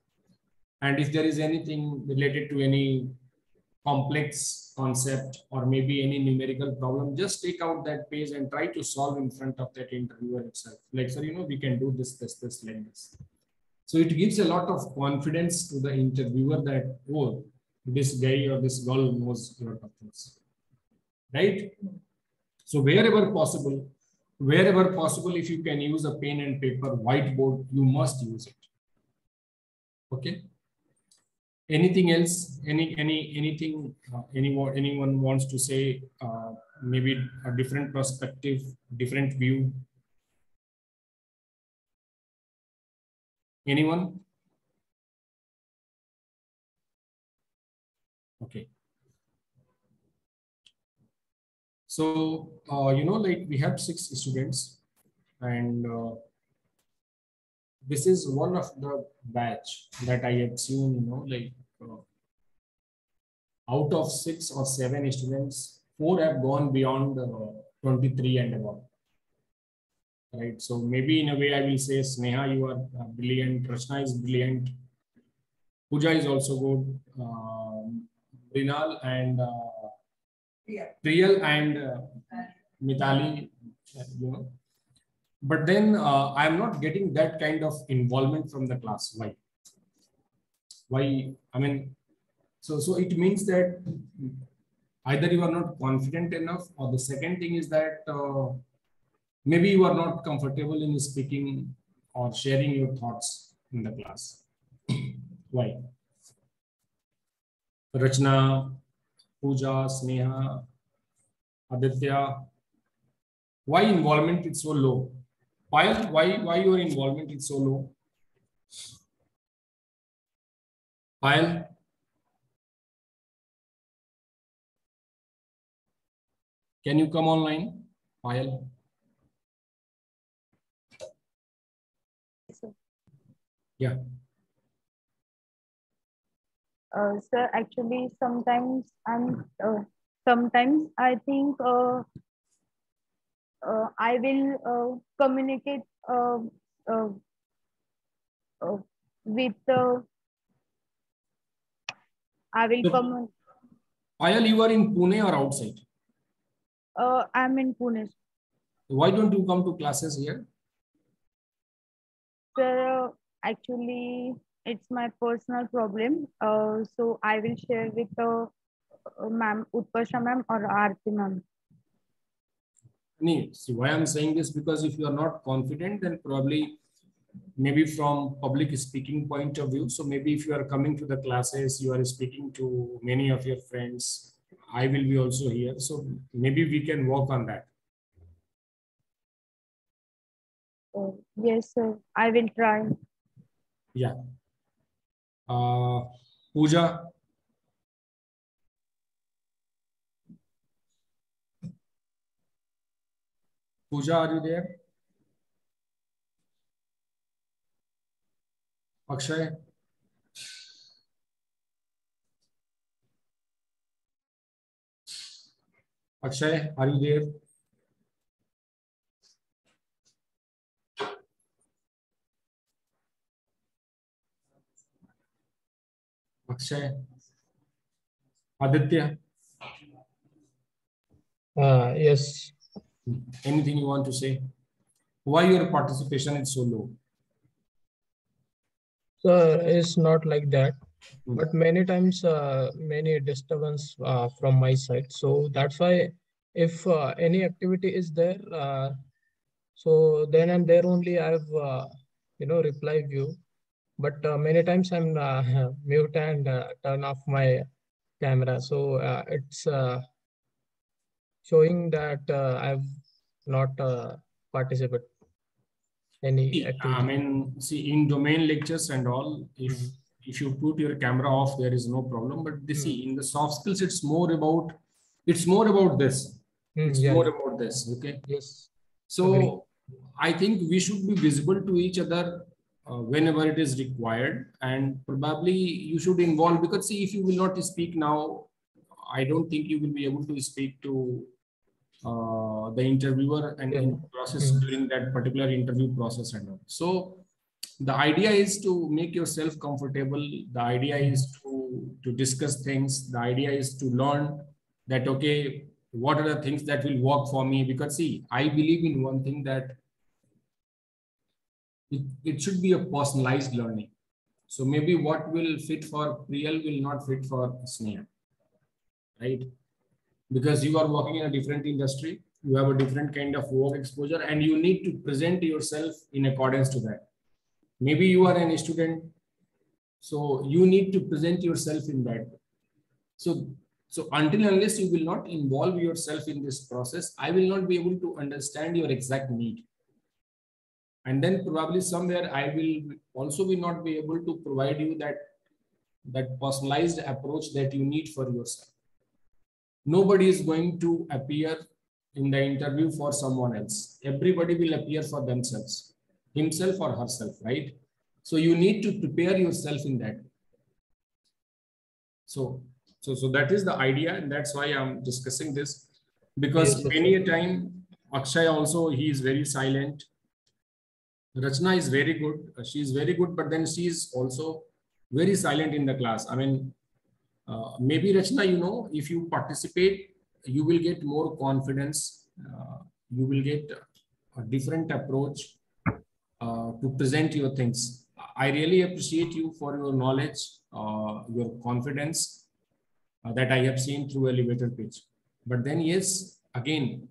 A: And if there is anything related to any complex concept or maybe any numerical problem, just take out that page and try to solve in front of that interviewer itself. Like, sir, you know, we can do this, like this. So it gives a lot of confidence to the interviewer that, oh, this guy or this girl knows a lot of things, right? So wherever possible, if you can use a pen and paper, whiteboard, you must use it. Okay. Anything else? Anything? Anyone wants to say? Maybe a different perspective, different view. Anyone? Okay. So, you know, like we have 6 students, and this is one of the batch that I have seen, you know, like out of 6 or 7 students, 4 have gone beyond 23 and above. Right. So maybe in a way I will say, Sneha, you are brilliant. Rachna is brilliant. Pooja is also good. Rinal and Priyal and Mitali, you know. But then I am not getting that kind of involvement from the class. Why? Why? I mean, so it means that either you are not confident enough, or the second thing is that maybe you are not comfortable in speaking or sharing your thoughts in the class. Why? Rachna, Pooja, Sneha, Aditya, why involvement is so low? Payal, why your involvement is so low? Payal? Can you come online, Payal? Yeah.
C: Sir, actually, sometimes I think I will communicate with I will come.
A: Payal, you are in Pune or outside?
C: I'm in Pune.
A: Why don't you come to classes here?
C: Sir, actually, it's my personal problem. So I will share with ma'am, Utparsha ma'am or Aarti ma'am.
A: See, why I'm saying this, because if you are not confident, then probably maybe from public speaking point of view. So maybe if you are coming to the classes, you are speaking to many of your friends. I will be also here. So maybe we can work on that.
C: Yes, sir. I will try.
A: Yeah. Pooja. Pooja, are you there? Akshay? Akshay, are you there? Akshay? Aditya?
E: Yes.
A: Anything you want to say? Why your participation is so low?
E: So it's not like that, but many times many disturbance from my side. So that's why if any activity is there, so then and there only I've reply view. But many times I'm mute and turn off my camera. So it's showing that I've not participated any activity.
A: I mean, see, in domain lectures and all, if you put your camera off, there is no problem. But this, see, in the soft skills, it's more about this. It's more about this. Okay.
E: Yes.
A: So
E: Agree.
A: I think we should be visible to each other whenever it is required, and probably you should involve, because see, if you will not speak now, I don't think you will be able to speak to the interviewer and in process during that particular interview process and all. So the idea is to make yourself comfortable. The idea is to discuss things. The idea is to learn that, okay, what are the things that will work for me? Because see, I believe in one thing, that it should be a personalized learning. So maybe what will fit for Priyal will not fit for Sneha, right? Because you are working in a different industry, you have a different kind of work exposure, and you need to present yourself in accordance to that. Maybe you are an student, so you need to present yourself in that. So until unless you will not involve yourself in this process, I will not be able to understand your exact need. And then probably somewhere I will also be not be able to provide you that personalized approach that you need for yourself. Nobody is going to appear in the interview for someone else. Everybody will appear for themselves, himself or herself, right? So you need to prepare yourself in that. So that is the idea, and that's why I'm discussing this, because many a time Akshay also, he is very silent. Rachna is very good. She is very good, but then she is also very silent in the class. I mean, maybe Rachna, if you participate, you will get more confidence. You will get a different approach to present your things. I really appreciate you for your knowledge, your confidence that I have seen through elevator pitch. But then yes, again,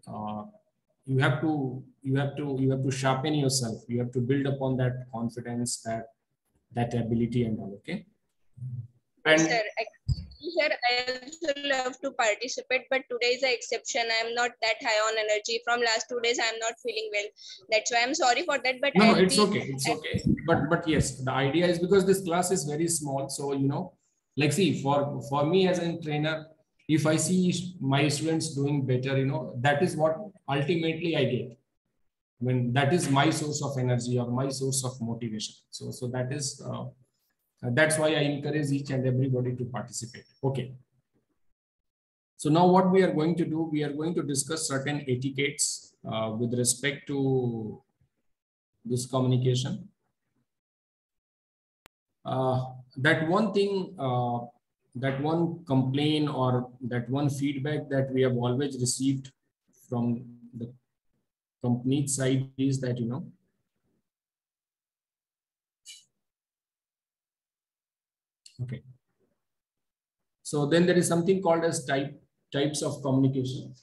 A: you have to sharpen yourself. You have to build upon that confidence, that ability and all. Okay. And
L: sir, I also love to participate, but today is an exception. I am not that high on energy. From last 2 days, I am not feeling well. That's why I'm sorry for that. But
A: no, it's okay. It's okay. But yes, the idea is, because this class is very small. So, like, see, for me as a trainer, if I see my students doing better, that is what ultimately I get. I mean, that is my source of energy or my source of motivation. So that is, that's why I encourage each and everybody to participate. Okay. So now what we are going to do, we are going to discuss certain etiquettes with respect to this communication. That one thing, that one complaint or that one feedback that we have always received from the company side is that, okay. So then there is something called as types of communication.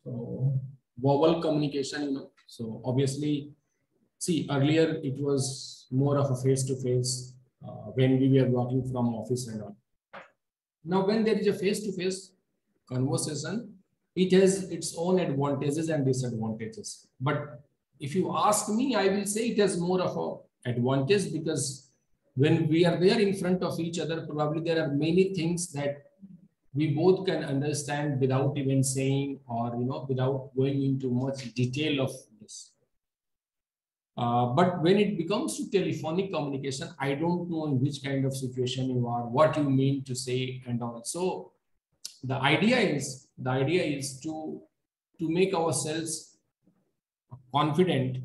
A: So verbal communication, so obviously, see, earlier it was more of a face-to-face when we were working from office and all. Now, when there is a face-to-face conversation, it has its own advantages and disadvantages. But if you ask me, I will say it has more of an advantage, because when we are there in front of each other, probably there are many things that we both can understand without even saying, or without going into much detail of But when it becomes to telephonic communication, I don't know in which kind of situation you are, what you mean to say and all. So the idea is to make ourselves confident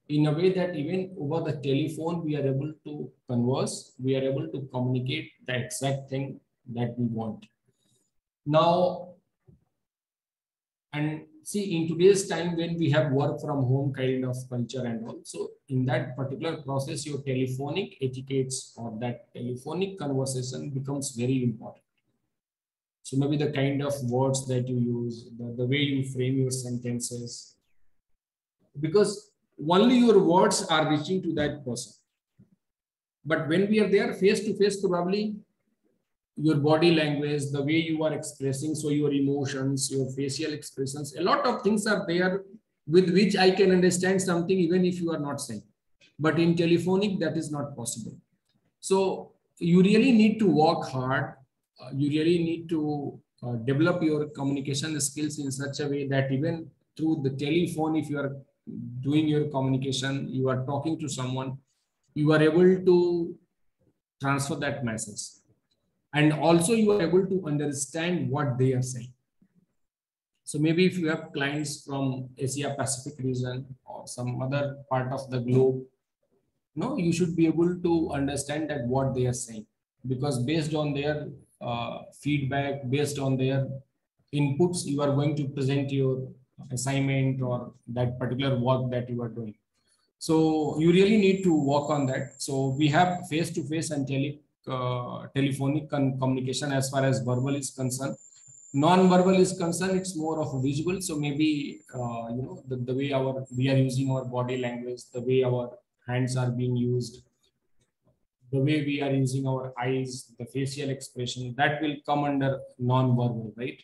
A: in a way that even over the telephone, we are able to converse, we are able to communicate the exact thing that we want. Now, and see, in today's time, when we have work from home kind of culture and all, so in that particular process, your telephonic etiquettes or that telephonic conversation becomes very important. So maybe the kind of words that you use, the way you frame your sentences, because only your words are reaching to that person. But when we are there face to face, probably your body language, the way you are expressing, so your emotions, your facial expressions, a lot of things are there with which I can understand something even if you are not saying. But in telephonic, that is not possible. So you really need to work hard. You really need to develop your communication skills in such a way that even through the telephone, if you are doing your communication, you are talking to someone, you are able to transfer that message. And also you are able to understand what they are saying. So maybe if you have clients from Asia Pacific region or some other part of the globe, you should be able to understand that what they are saying, because based on their feedback, based on their inputs, you are going to present your assignment or that particular work that you are doing. So you really need to work on that. So we have face-to-face and telephonic communication as far as verbal is concerned. Non-verbal is concerned, it's more of visual. So maybe the way we are using our body language, the way our hands are being used, the way we are using our eyes, the facial expression, that will come under non-verbal, right?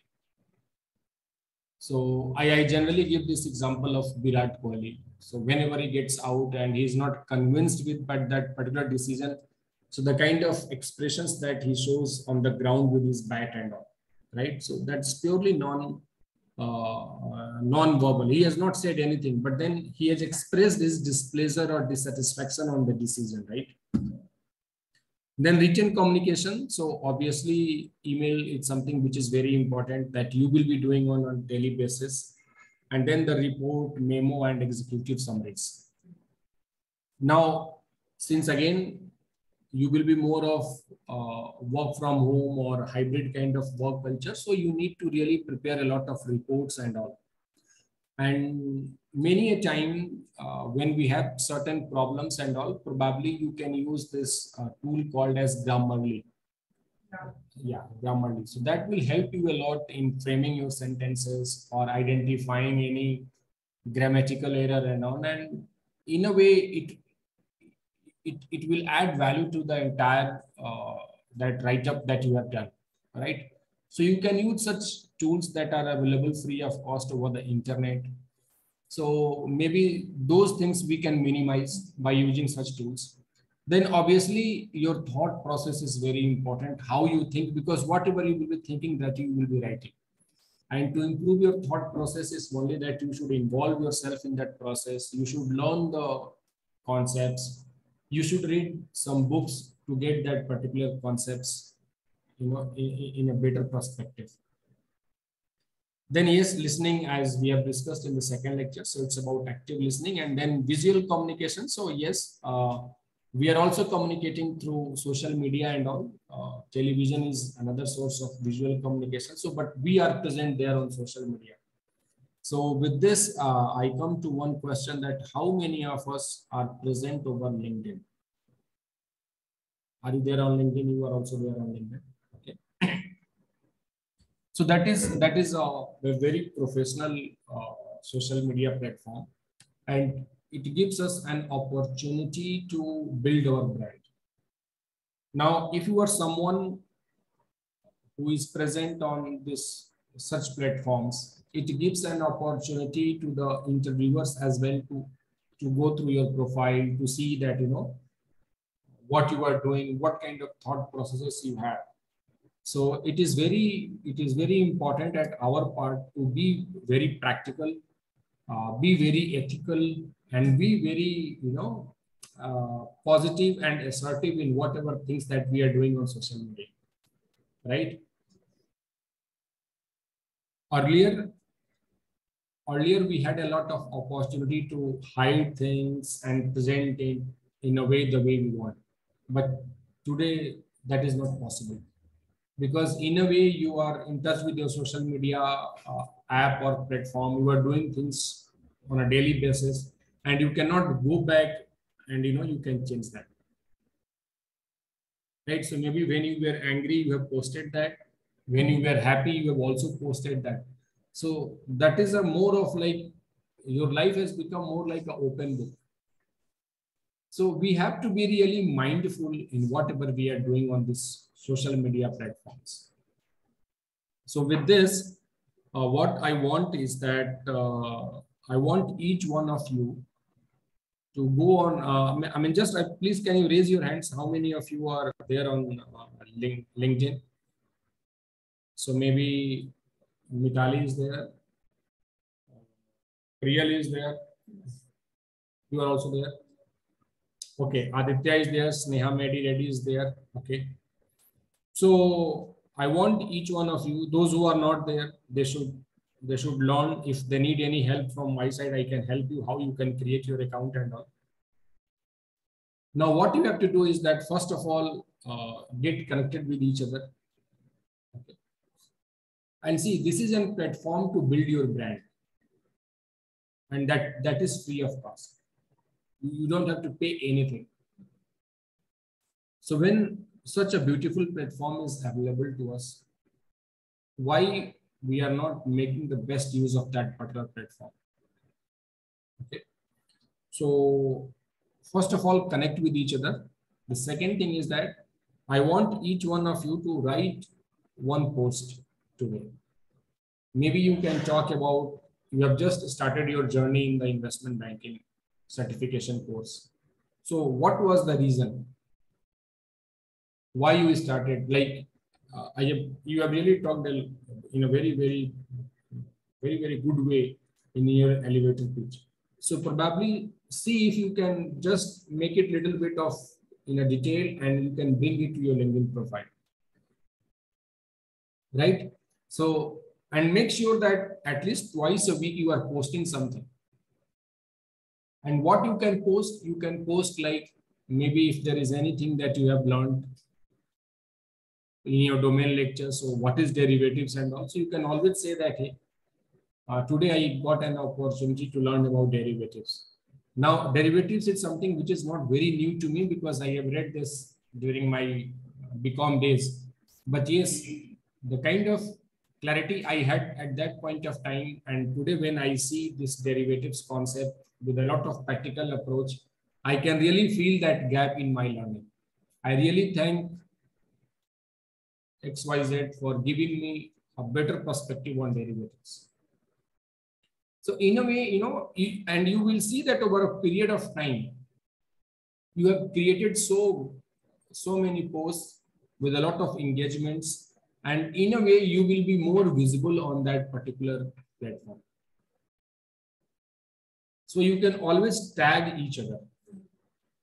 A: So I generally give this example of Virat Kohli. So whenever he gets out and he's not convinced with that particular decision, so the kind of expressions that he shows on the ground with his bat and all, right? So that's purely non-verbal. He has not said anything, but then he has expressed his displeasure or dissatisfaction on the decision, right? Then written communication. So obviously email is something which is very important that you will be doing on a daily basis. And then the report, memo, and executive summaries. Now, since again, you will be more of work from home or hybrid kind of work culture. So you need to really prepare a lot of reports and all. And many a time when we have certain problems and all, probably you can use this tool called as Grammarly. Yeah, Grammarly. So that will help you a lot in framing your sentences or identifying any grammatical error and all. And in a way, it will add value to the entire that write-up that you have done, right? So you can use such tools that are available free of cost over the internet. So maybe those things we can minimize by using such tools. Then obviously your thought process is very important, how you think, because whatever you will be thinking that you will be writing. And to improve your thought process is only that you should involve yourself in that process. You should learn the concepts. You should read some books to get that particular concepts, in a better perspective. Then yes, listening, as we have discussed in the second lecture. So it's about active listening, and then visual communication. So yes, we are also communicating through social media and all. Television is another source of visual communication. So, but we are present there on social media. So with this, I come to one question, that how many of us are present over LinkedIn? Are you there on LinkedIn? You are also there on LinkedIn. Okay. So that is a very professional social media platform, and it gives us an opportunity to build our brand. Now, if you are someone who is present on such platforms, it gives an opportunity to the interviewers as well to go through your profile, to see that, what you are doing, what kind of thought processes you have. So it is very important at our part to be very practical, be very ethical and be very, positive and assertive in whatever things that we are doing on social media, right? Earlier we had a lot of opportunity to hide things and present it in a way the way we want. But today that is not possible, because in a way you are in touch with your social media app or platform. You are doing things on a daily basis and you cannot go back and you can change that, right? So maybe when you were angry you have posted that, when you were happy you have also posted that. So that is a more of like your life has become more like an open book. So we have to be really mindful in whatever we are doing on this social media platforms. So with this, what I want is that I want each one of you to go on. I mean, just please, can you raise your hands? How many of you are there on LinkedIn? So maybe Mitali is there. Priyal is there. You are also there. Okay, Aditya is there. Sneha Medi Reddy is there. Okay. So I want each one of you, those who are not there, they should learn. If they need any help from my side, I can help you how you can create your account and all. Now, what you have to do is that first of all, get connected with each other. Okay. And see, this is a platform to build your brand, and that is free of cost. You don't have to pay anything. So when such a beautiful platform is available to us, why we are not making the best use of that particular platform? Okay. So first of all, connect with each other. The second thing is that I want each one of you to write one post today. Maybe you can talk about, you have just started your journey in the investment banking certification course. So what was the reason why you started? Like you have really talked in a very, very, very, very good way in your elevator pitch. So probably see if you can just make it little bit of in a detail and you can bring it to your LinkedIn profile, right? So, and make sure that at least twice a week you are posting something. And what you can post like maybe if there is anything that you have learned in your domain lecture. So what is derivatives? And also you can always say that, hey, today I got an opportunity to learn about derivatives. Now, derivatives is something which is not very new to me because I have read this during my BCom days. But yes, the kind of clarity I had at that point of time, and today when I see this derivatives concept with a lot of practical approach, I can really feel that gap in my learning. I really thank XYZ for giving me a better perspective on derivatives. So in a way, and you will see that over a period of time, you have created so many posts with a lot of engagements, and in a way, you will be more visible on that particular platform. So you can always tag each other.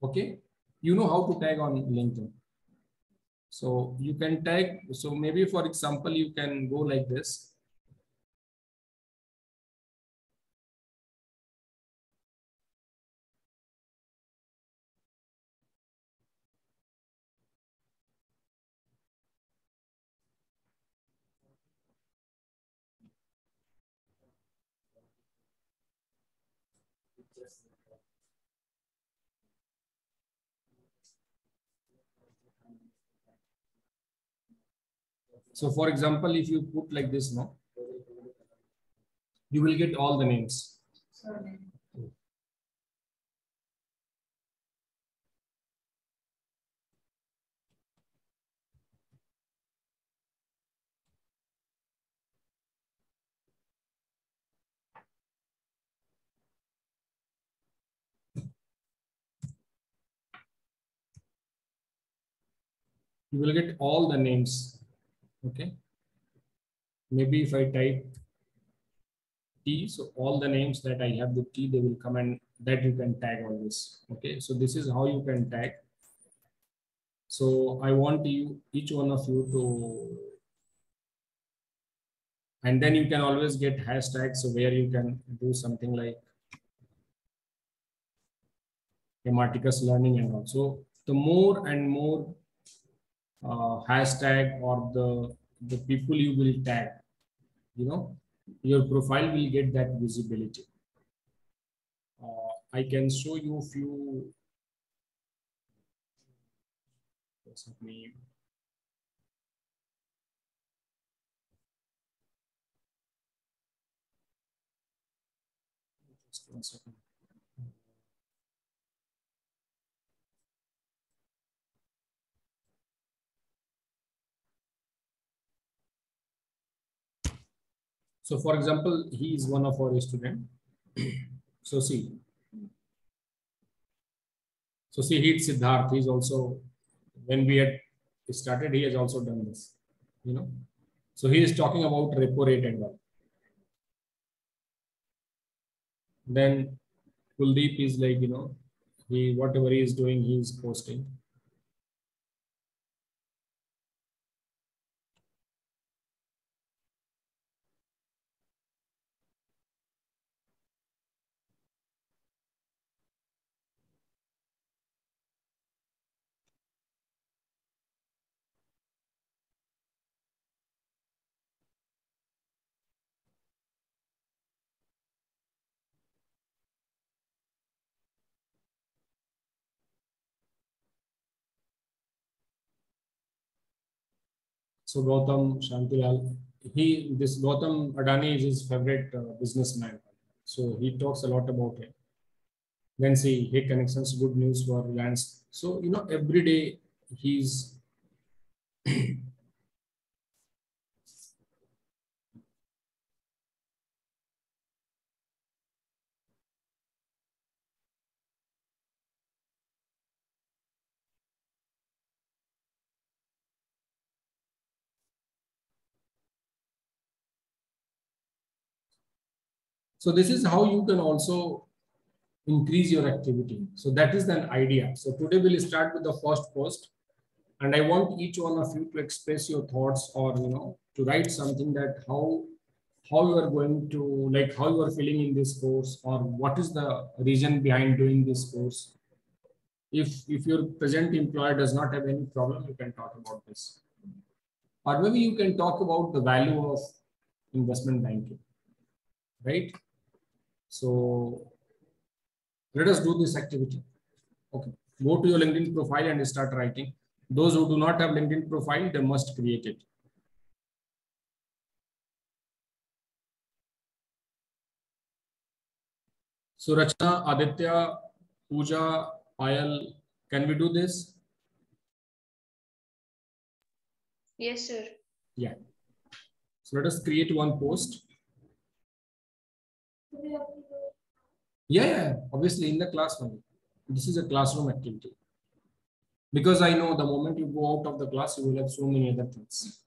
A: Okay. You know how to tag on LinkedIn. So you can tag. So maybe for example, you can go like this. So for example, if you put like this, no, you will get all the names. You will get all the names. Okay. Maybe if I type T. So all the names that I have with T, they will come, and that you can tag all this. Okay, so this is how you can tag. So I want you, each one of you to, and then you can always get hashtags. So where you can do something like Marticus learning, and also the more and more hashtag or the people you will tag, you know, your profile will get that visibility. I can show you a few. What's her name? Just 1 second. So for example, he is one of our students. So see, he's Siddharth. He's also, when we had started, he has also done this, you know. So he is talking about repo rate and all. Then Kuldeep is like, you know, he, whatever he is doing, he is posting. So Gautam Shantilal, this Gautam Adani is his favorite businessman. So he talks a lot about it. Then see, hey connections, good news for Reliance. So, you know, every day he's so this is how you can also increase your activity. So that is an idea. So today we'll start with the first post, and I want each one of you to express your thoughts, or, you know, to write something that how you are going to, like, how you are feeling in this course, or what is the reason behind doing this course. If your present employer does not have any problem, you can talk about this, or maybe you can talk about the value of investment banking, right? So let us do this activity. Okay, go to your LinkedIn profile and start writing. Those who do not have LinkedIn profile, they must create it. So Rachna, Aditya, Pooja, Payal, can we do this?
L: Yes, sir.
A: Yeah. So let us create one post. Yeah, obviously in the classroom. This is a classroom activity. Because I know the moment you go out of the class, you will have so many other things.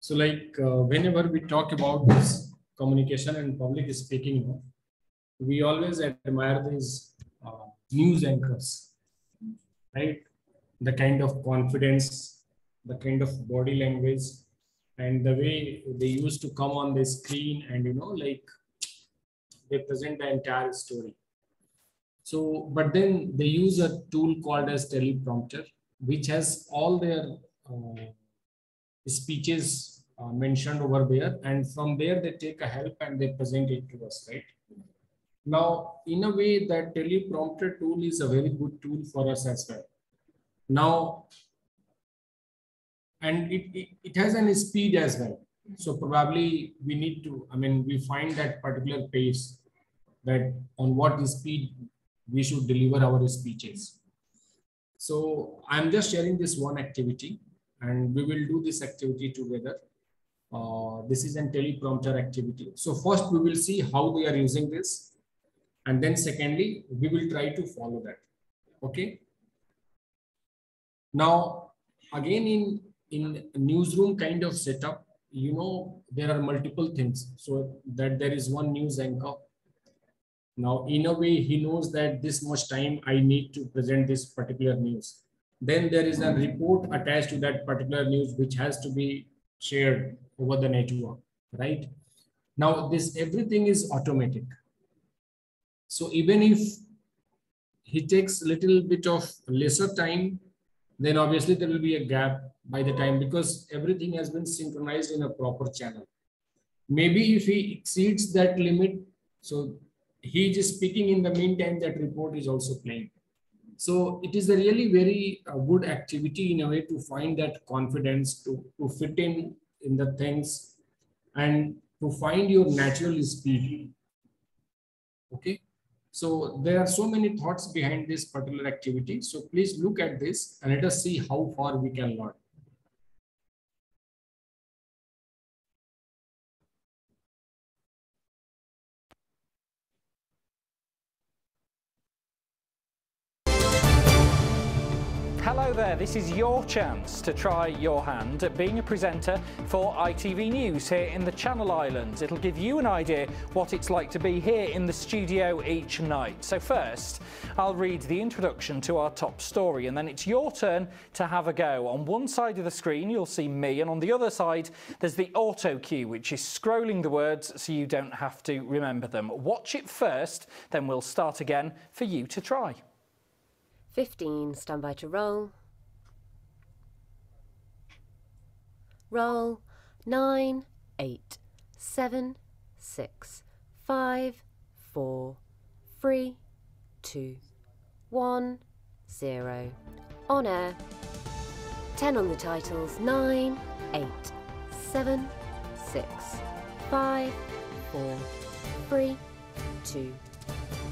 A: So like whenever we talk about this communication and public speaking, we always admire these news anchors, right? The kind of confidence, the kind of body language, and the way they used to come on the screen and, like they present the entire story. So, but then they use a tool called as teleprompter, which has all their speeches mentioned over there, and from there they take a help and they present it to us, right? Now, in a way, that teleprompter tool is a very good tool for us as well. Now, and it has an speed as well. So probably we need to, we find that particular pace, that on what speed we should deliver our speeches. So I'm just sharing this one activity, and we will do this activity together. This is a teleprompter activity. So first we will see how they are using this. And then secondly, we will try to follow that. Okay. Now, again, in newsroom kind of setup, there are multiple things. So that there is one news anchor. Now, in a way, he knows that this much time I need to present this particular news. Then there is a report attached to that particular news, which has to be shared over the network, right? Now, this everything is automatic. So even if he takes a little bit of lesser time, then obviously there will be a gap by the time, because everything has been synchronized in a proper channel. Maybe if he exceeds that limit, so he is speaking in the meantime, that report is also playing. So it is a really very good activity in a way to find that confidence, to fit in the things, and to find your natural speed. Okay. So there are so many thoughts behind this particular activity. So please look at this and let us see how far we can learn.
M: Hello there, this is your chance to try your hand at being a presenter for ITV News here in the Channel Islands. It'll give you an idea what it's like to be here in the studio each night. So first, I'll read the introduction to our top story and then it's your turn to have a go. On one side of the screen you'll see me and on the other side there's the auto cue which is scrolling the words so you don't have to remember them. Watch it first, then we'll start again for you to try.
N: 15, stand by to roll. Roll. 9, 8, 7, 6, 5, 4, 3, 2, 1, 0. On air. 10 on the titles. 9, 8, 7, 6, 5, 4, 3, 2,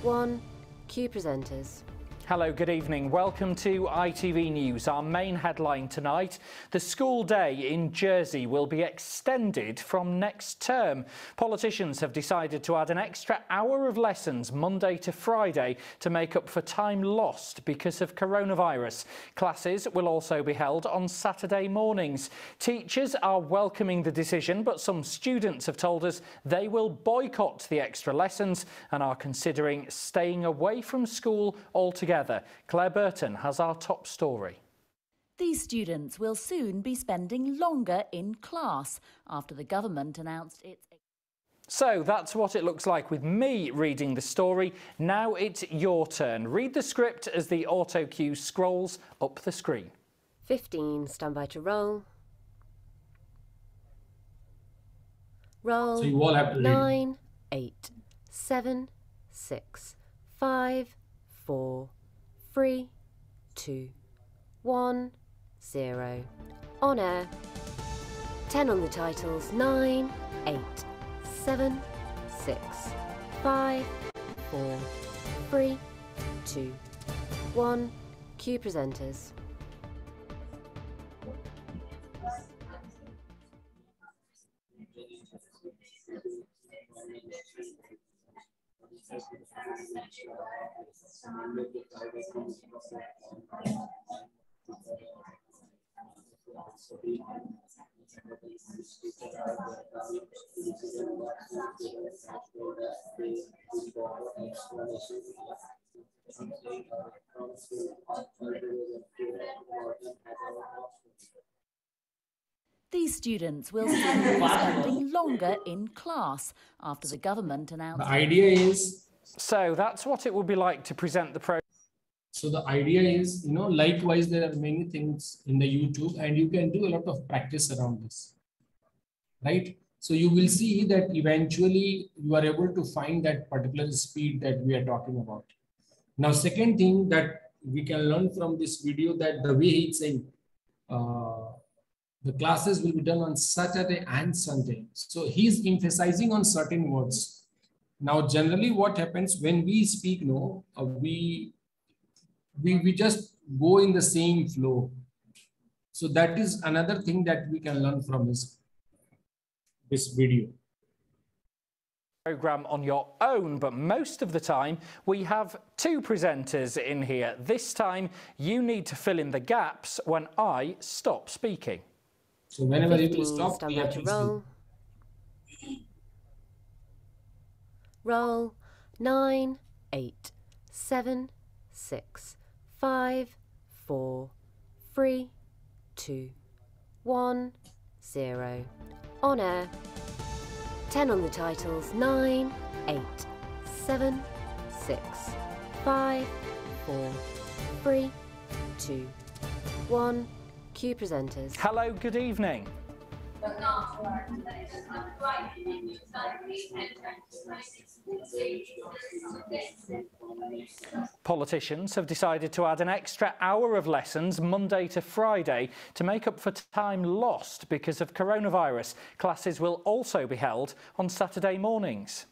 N: 1. Cue presenters.
M: Hello, good evening. Welcome to ITV News. Our main headline tonight, the school day in Jersey will be extended from next term. Politicians have decided to add an extra hour of lessons Monday to Friday to make up for time lost because of coronavirus. Classes will also be held on Saturday mornings. Teachers are welcoming the decision, but some students have told us they will boycott the extra lessons and are considering staying away from school altogether. Claire Burton has our top story.
O: These students will soon be spending longer in class after the government announced its...
M: So that's what it looks like with me reading the story. Now it's your turn. Read the script as the auto cue scrolls up the screen.
N: 15, stand by to roll. Roll.
A: So you all have to read.
N: 9, 8, 7, 6, 5, 4, 3, 2, 1, 0. On air. 10 on the titles. 9, 8, 7, 6, 5, 4, 3, 2, 1. Cue presenters.
O: These students will soon be spending longer in class after the government announced...
A: The idea is...
M: So that's what it will be like to present the program.
A: So the idea is, likewise, there are many things in the YouTube and you can do a lot of practice around this, right? So you will see that eventually you are able to find that particular speed that we are talking about. Now, second thing that we can learn from this video that the way he's saying, the classes will be done on Saturday and Sunday. So he's emphasizing on certain words. Now, generally what happens when we speak, we just go in the same flow. So that is another thing that we can learn from this video.
M: Program on your own, but most of the time we have two presenters in here. This time you need to fill in the gaps when I stop speaking.
A: So whenever you stop, you have to
N: roll. Roll. 9, 8, 7, 6, 5, 4, 3, 2, 1, 0. On air. 10 on the titles. 9, 8, 7, 6, 5, 4, 3, 2, 1. Cue presenters.
M: Hello, good evening. Politicians have decided to add an extra hour of lessons Monday to Friday to make up for time lost because of coronavirus. Classes will also be held on Saturday mornings.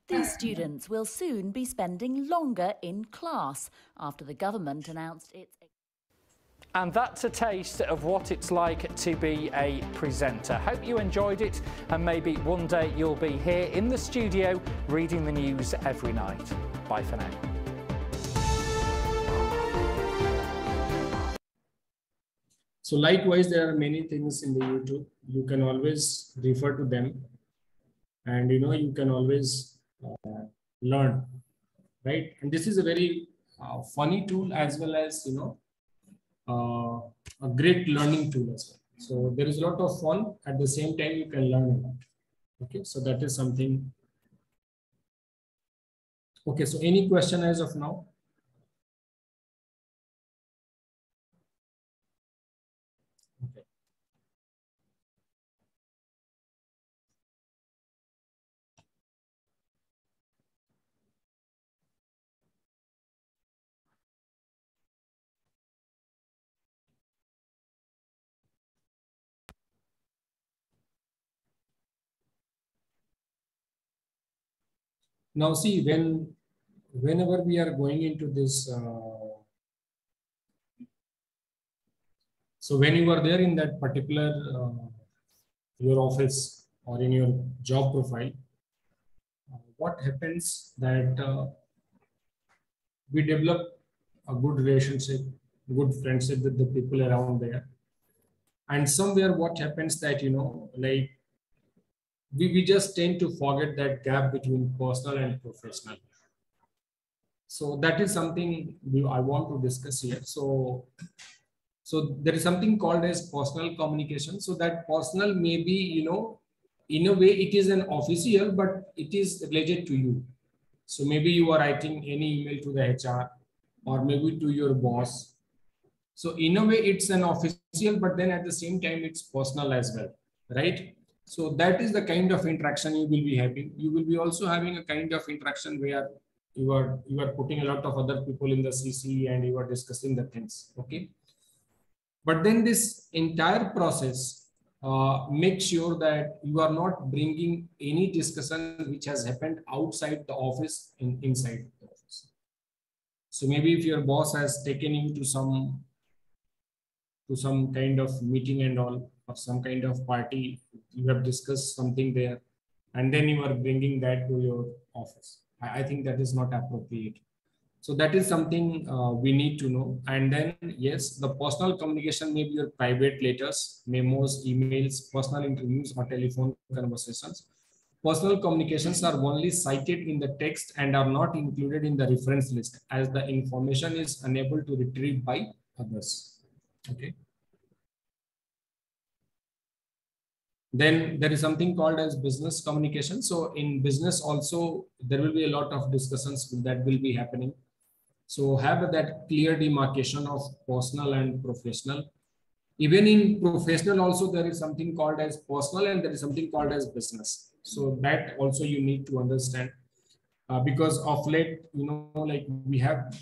O: These students will soon be spending longer in class after the government announced its...
M: And that's a taste of what it's like to be a presenter. Hope you enjoyed it, and maybe one day you'll be here in the studio reading the news every night. Bye for now.
A: So likewise, there are many things in the YouTube. You can always refer to them, and you can always learn, right? And this is a very funny tool, as well as a great learning tool as well. So there is a lot of fun. At the same time, you can learn a lot. Okay, so that is something. Okay, so any question as of now? Okay. Now see, whenever we are going into this, so when you are there in that particular your office or in your job profile, what happens that we develop a good relationship, good friendship with the people around there, and somewhere what happens that like we just tend to forget that gap between personal and professional. So that is something I want to discuss here. So there is something called as personal communication. So that personal may be, in a way it is an official, but it is related to you. So maybe you are writing any email to the HR or maybe to your boss. So in a way it's an official, but then at the same time it's personal as well, right? So that is the kind of interaction you will be having. You will be also having a kind of interaction where you are putting a lot of other people in the CC and you are discussing the things. Okay. But then this entire process makes sure that you are not bringing any discussion which has happened outside the office inside the office. So maybe if your boss has taken you to some kind of meeting and all, or some kind of party, you have discussed something there, and then you are bringing that to your office. I think that is not appropriate. So that is something we need to know. And then, yes, the personal communication may be your private letters, memos, emails, personal interviews, or telephone conversations. Personal communications are only cited in the text and are not included in the reference list, as the information is unable to retrieve by others. Okay. Then there is something called as business communication. So in business also, there will be a lot of discussions that will be happening. So have that clear demarcation of personal and professional. Even in professional also, there is something called as personal and there is something called as business. So that also you need to understand because of late, like we have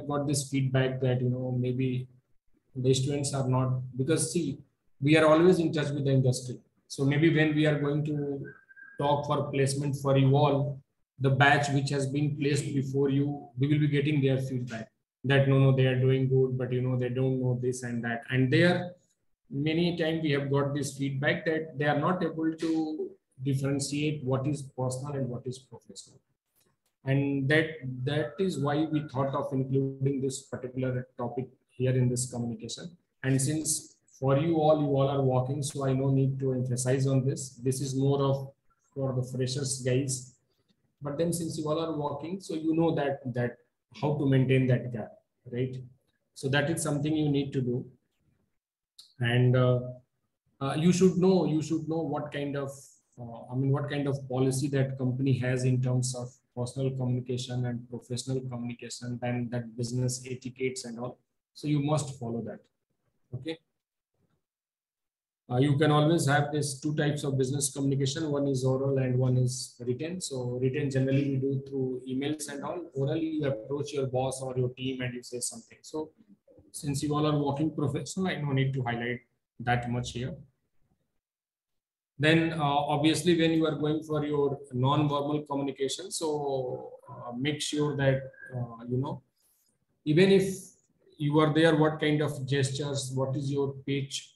A: got this feedback that, maybe the students are not, because see, we are always in touch with the industry. So maybe when we are going to talk for placement for you all, the batch which has been placed before you, we will be getting their feedback that no, they are doing good, but they don't know this and that. And there, many times we have got this feedback that they are not able to differentiate what is personal and what is professional. And that is why we thought of including this particular topic here in this communication. And since for you all are working, so I no need to emphasize on this. This is more of for the freshers guys. But then since you all are working, so you know that how to maintain that gap, right? So that is something you need to do. And you should know what kind of what kind of policy that company has in terms of personal communication and professional communication, and that business etiquettes and all. So you must follow that. Okay. You can always have these two types of business communication. One is oral and one is written. So written generally we do through emails and all. Orally you approach your boss or your team and you say something. So since you all are working professional, I no need to highlight that much here. Then obviously when you are going for your non-verbal communication, so make sure that, even if you are there, what kind of gestures, what is your pitch,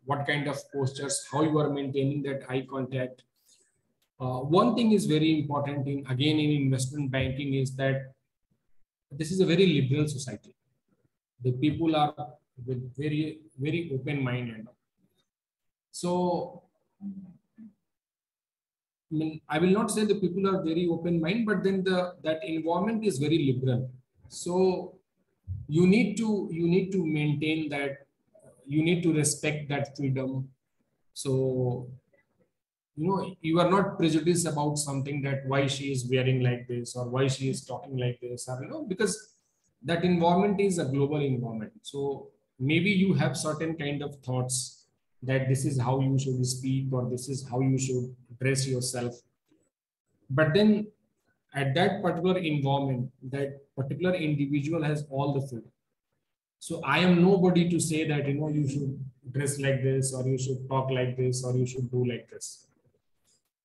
A: what kind of postures, how you are maintaining that eye contact. One thing is very important in investment banking is that this is a very liberal society. The people are with very, very open minded. So I will not say the people are very open minded, but then that environment is very liberal. So you need to maintain that, you need to respect that freedom. So you are not prejudiced about something, that why she is wearing like this or why she is talking like this, or because that environment is a global environment. So maybe you have certain kind of thoughts that this is how you should speak or this is how you should dress yourself. But then at that particular environment, that particular individual has all the freedom. So I am nobody to say that, you should dress like this or you should talk like this or you should do like this.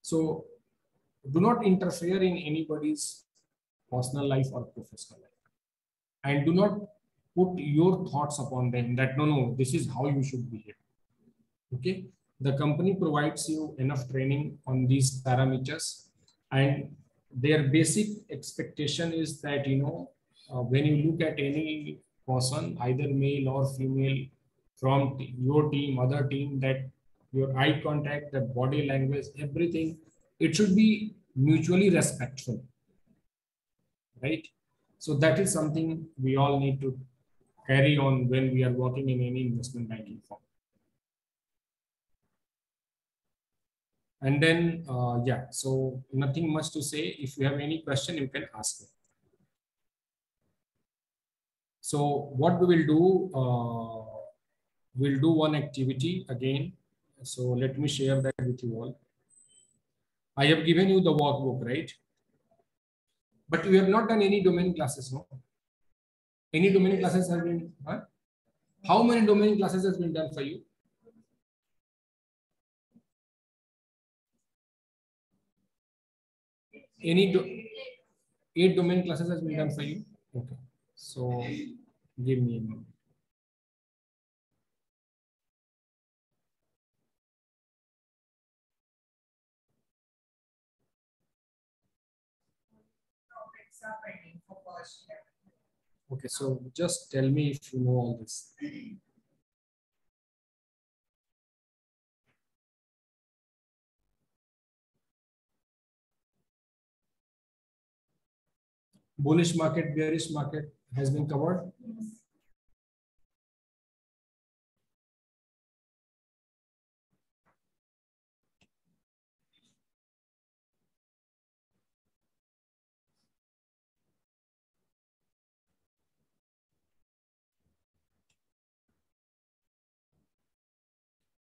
A: So do not interfere in anybody's personal life or professional life. And do not put your thoughts upon them that, no, this is how you should behave. Okay. The company provides you enough training on these parameters, and their basic expectation is that, when you look at any person, either male or female, from your team, other team, that your eye contact, the body language, everything, it should be mutually respectful, right? So that is something we all need to carry on when we are working in any investment banking firm. And then, yeah, so nothing much to say. If you have any question, you can ask me. So what we will do, we'll do one activity again. So let me share that with you all. I have given you the workbook, right? But you have not done any domain classes, no? Any domain classes have been, huh? How many domain classes has been done for you? Any 8 domain classes has been done for you? Okay. So give me a moment. Okay, so just tell me if you know all this. Bullish market, bearish market has been covered.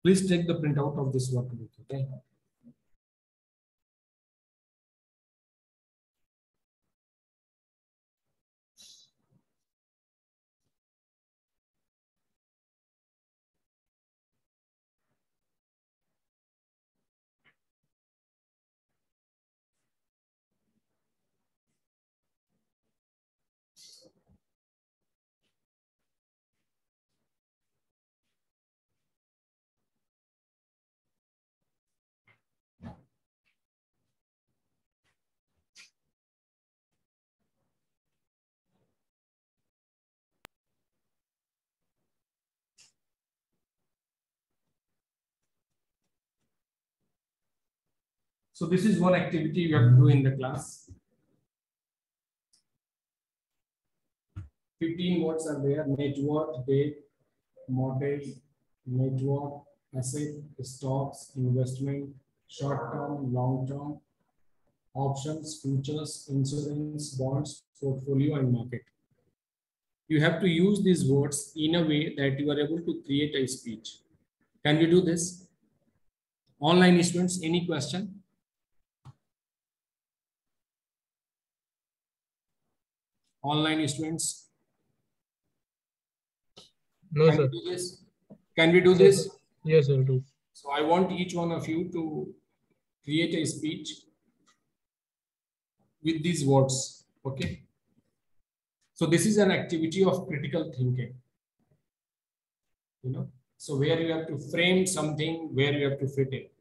A: Please take the printout of this workbook, okay? So this is one activity you have to do in the class. 15 words are there: network, date, model, network, asset, stocks, investment, short-term, long-term, options, futures, insurance, bonds, portfolio, and market. You have to use these words in a way that you are able to create a speech. Can we do this? Online students, any question? Online students?
E: No,
A: Can
E: sir.
A: we do this? Can we do this?
E: Yes, sir, do.
A: So I want each one of you to create a speech with these words, okay? So this is an activity of critical thinking. So where you have to frame something, where you have to fit it.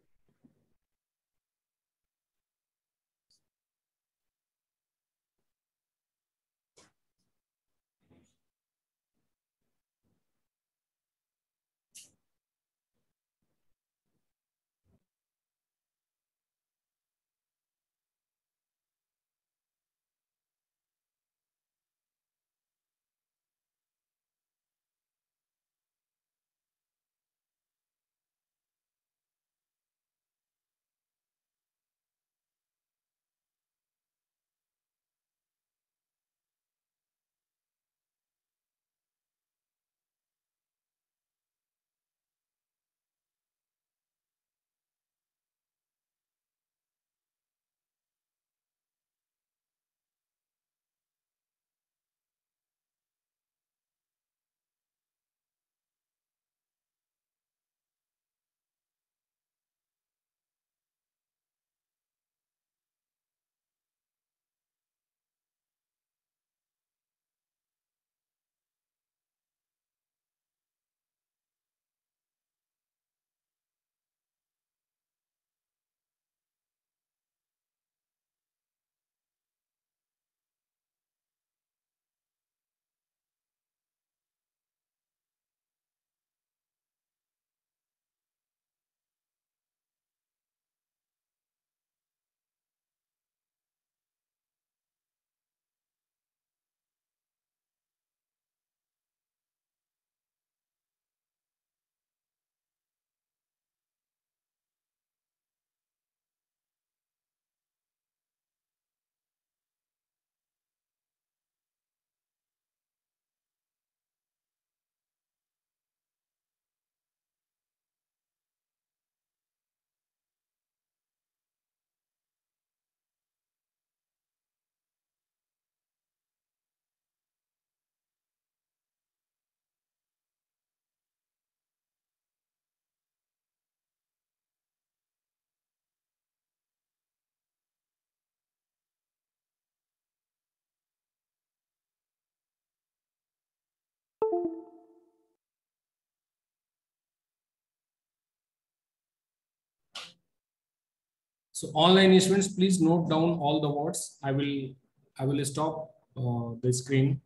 A: So online students, please note down all the words. I will stop the screen.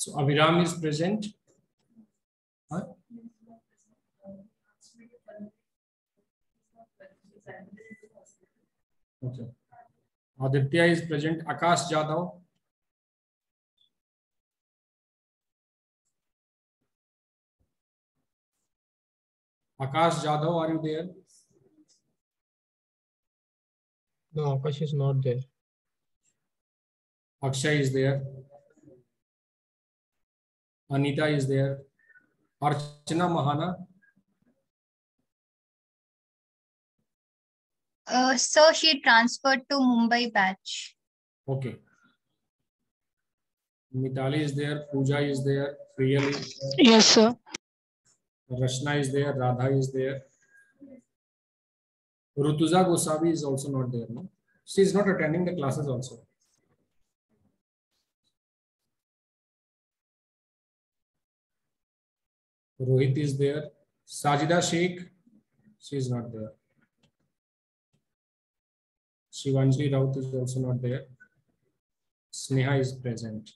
A: So Aviram is present. Huh? Okay. Aditya is present. Akash Jadhav. Akash Jadhav, are you there?
E: No, Akash is not there.
A: Akshay is there. Anita is there. Archana Mahana.
D: So she transferred to Mumbai batch.
A: Okay. Mitali is there. Pooja is there. Priyal is there.
B: Yes, sir.
A: Rashna is there. Radha is there. Rutuja Gosavi is also not there. No? She is not attending the classes also. Rohit is there. Sajida Sheikh. She is not there. Shivanji Raut is also not there. Sneha is present.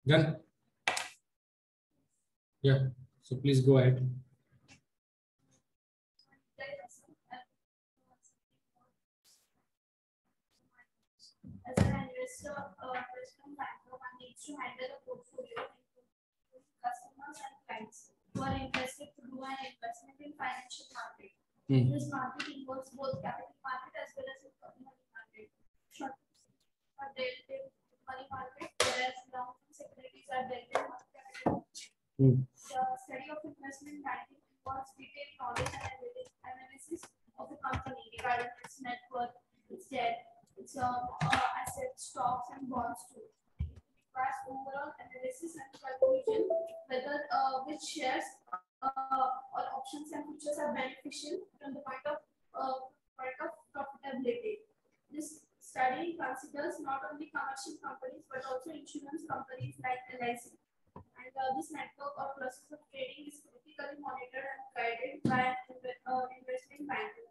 A: Done? Yeah. So please go ahead.
P: As an investor, investment banker, one needs to handle a portfolio of customers and clients who are interested to do an investment in financial market. This market involves both capital market as well as money market. Short-term are dealt in money market, whereas long-term securities are dealt in capital market. The study of investment banking involves detailed knowledge and analysis of the company regarding its net worth, its debt, its assets, stocks, and bonds too. It requires overall analysis and conclusion whether which shares or options and features are beneficial from the point of profitability. This study considers not only commercial companies but also insurance companies like LIC. And this network or process of trading is critically monitored and guided by an investment banker.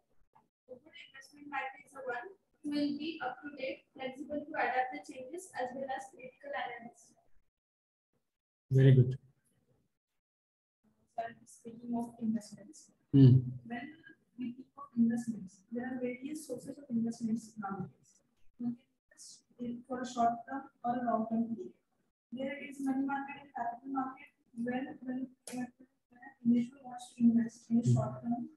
P: A good investment banker is the one who will be up to date, flexible to adapt the changes as well as critical analysis.
A: Very good.
I: Speaking of investments, when we think of investments, there are various sources of investments nowadays. We can invest for a short term or a long term period. There is money market and capital market. When an individual wants to invest in a short term,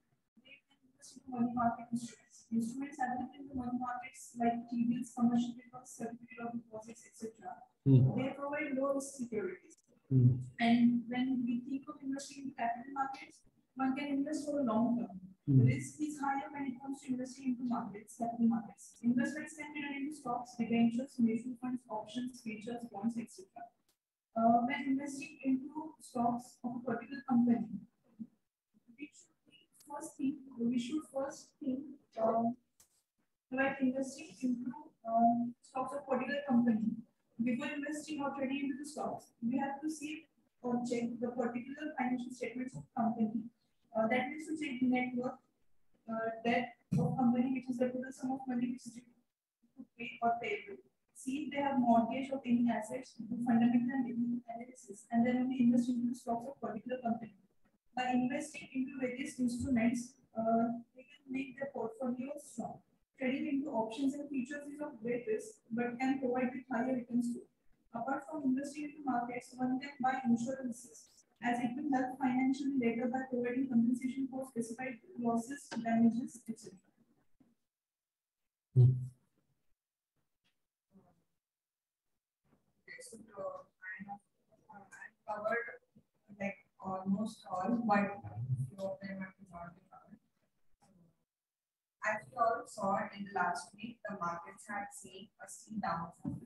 I: they can invest in money market instruments. Instruments available in the money markets like T-bills, commercial papers, certificate of deposits, etc. They provide low risk securities. And when we think of investing in capital markets, one can invest for a long term. The risk is higher when it comes to investing into markets, capital markets. Investments can be done into stocks, debentures, mutual funds, options, futures, bonds, etc. When investing into stocks of a particular company, we should first think like investing into stocks of a particular company. Before investing or trading into the stocks, we have to see or check the particular financial statements of company. That means to check the net worth, debt of company, which is the total sum of money which is due to pay or payable. See if they have mortgage of any assets, do fundamental and analysis, and then only invest into the stocks of particular company. By investing into various instruments, they can make their portfolio strong. Trading into options and futures is of great risk, but can provide with higher returns too. Apart from investing into markets, one can buy insurances, as it will help financially later by providing compensation for specified losses, damages, etc.
Q: I covered like almost all, but few of them have not been covered. As we all saw in the last week, the markets had seen a steep downfall.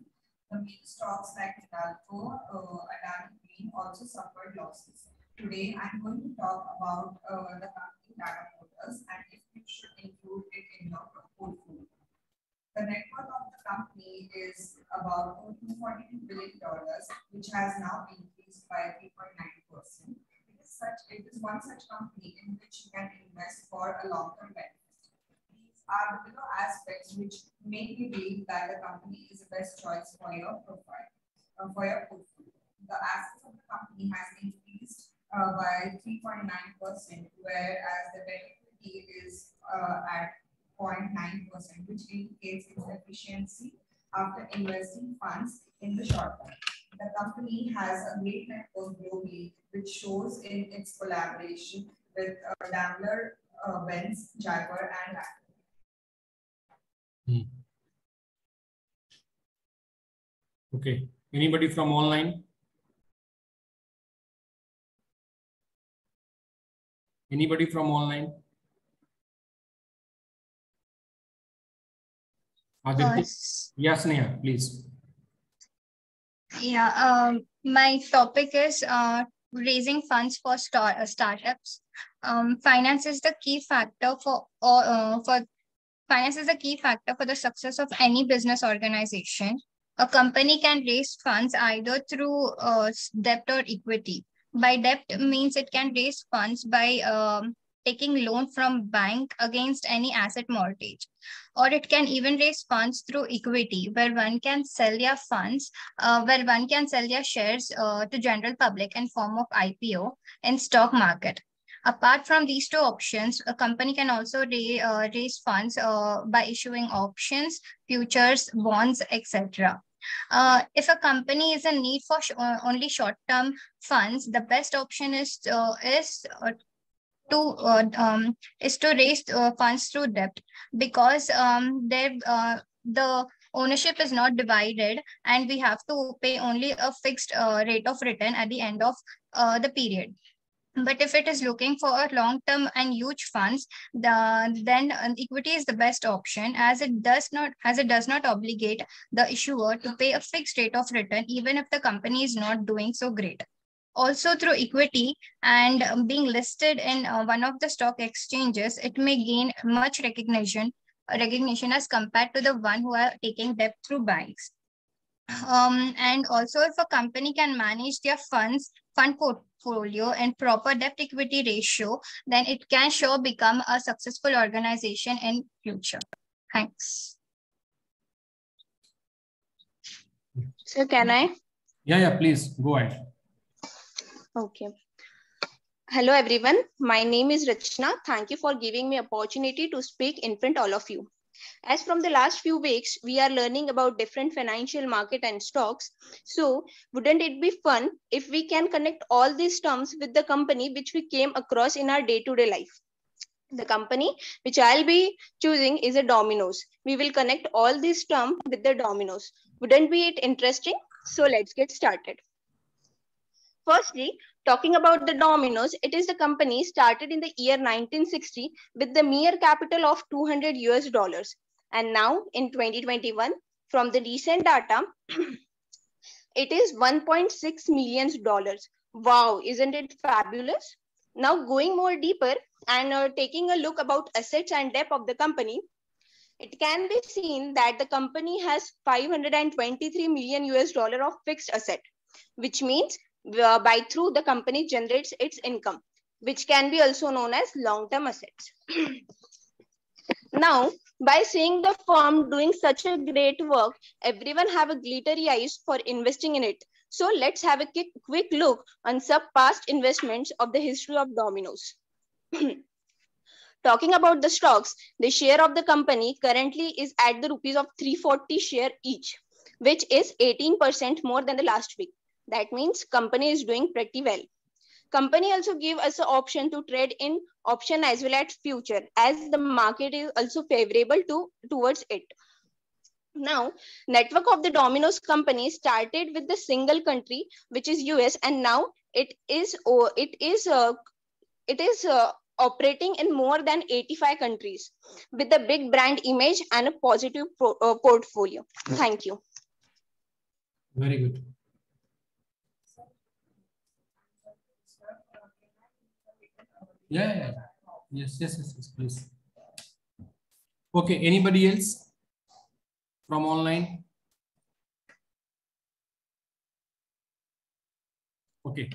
Q: The main stocks like Hindalco, Adani Green also suffered losses. Today, I'm going to talk about the company Tata Motors and if you should include it in your portfolio. The net worth of the company is about $242 billion, which has now increased by 3.9%. It is one such company in which you can invest for a long-term benefit. Are the below aspects which make you believe that the company is the best choice for your profile, for your portfolio. The assets of the company has increased by 3.9%, whereas the equity is at 0.9%, which indicates its efficiency after investing funds in the short term. The company has a great network globally, which shows in its collaboration with Daimler, Benz, Jaguar, and Apple.
A: Okay. Anybody from online? Anybody from online? Yes, Neha, please.
D: Yeah, my topic is raising funds for startups. Finance is the key factor finance is the key factor for the success of any business organization. A company can raise funds either through debt or equity. By debt means it can raise funds by taking loan from bank against any asset mortgage. Or it can even raise funds through equity, where one can sell their funds, where one can sell their shares to general public in form of IPO in stock market. Apart from these two options, a company can also raise funds by issuing options, futures, bonds, etc. If a company is in need for only short-term funds, the best option is to raise funds through debt, because the ownership is not divided and we have to pay only a fixed rate of return at the end of the period. But if it is looking for a long-term and huge funds, then equity is the best option, as it does not obligate the issuer to pay a fixed rate of return, even if the company is not doing so great. Also, through equity and being listed in one of the stock exchanges, it may gain much recognition as compared to the one who are taking debt through banks. And also, if a company can manage their fund portfolio and proper debt equity ratio, then it can sure become a successful organization in future. Thanks.
L: So can I?
A: Yeah, please go ahead.
L: Okay. Hello everyone, my name is Rachna. Thank you for giving me opportunity to speak in front of all of you. As from the last few weeks, we are learning about different financial market and stocks. So wouldn't it be fun if we can connect all these terms with the company which we came across in our day-to-day life? The company which I'll be choosing is a Domino's. We will connect all these terms with the Domino's. Wouldn't be it interesting? So let's get started. Firstly, talking about the Domino's, it is the company started in the year 1960 with the mere capital of $200. And now in 2021, from the recent data, it is $1.6 million. Wow, isn't it fabulous? Now going more deeper and taking a look about assets and debt of the company, it can be seen that the company has $523 million of fixed asset, which means by through the company generates its income, which can be also known as long-term assets. Now, by seeing the firm doing such a great work, everyone have a glittery eyes for investing in it. So let's have a quick look on some past investments of the history of Domino's. Talking about the stocks, the share of the company currently is at the rupees of 340 share each, which is 18% more than the last week. That means company is doing pretty well. Company also give us an option to trade in option as well as future, as the market is also favorable towards it. Now, network of the Domino's company started with the single country, which is US, and now it is operating in more than 85 countries with a big brand image and a positive portfolio. Thank you.
A: Very good. Yeah. Yes, please. Okay, anybody else from online? Okay,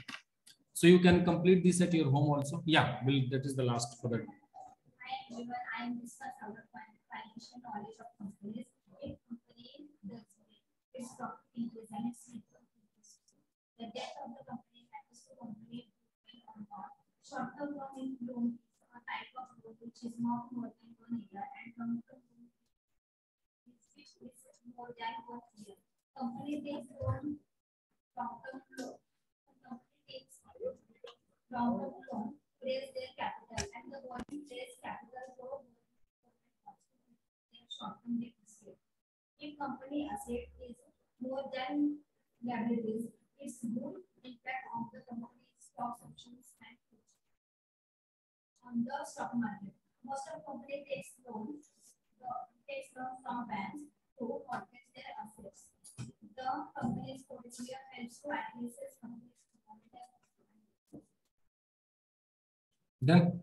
A: so you can complete this at your home also. Yeah, that is the last for that.
P: Hi everyone, I am Mr. Sagar, financial knowledge of companies. A company does its property and its the debt of the company matters to company or not. Short-term loan is a type of loan which is not more than 1 year, and long-term loan which is more than 1 year. Company takes loan, long-term loan. Company takes long-term loan, raise their capital, and the body raise capital for short-term deficit. If company asset is more than liabilities, its good impact on the company's stock options and on the stock market. Most of company takes loans from banks to mortgage their assets. The company's portfolio helps to analyze company's
A: done.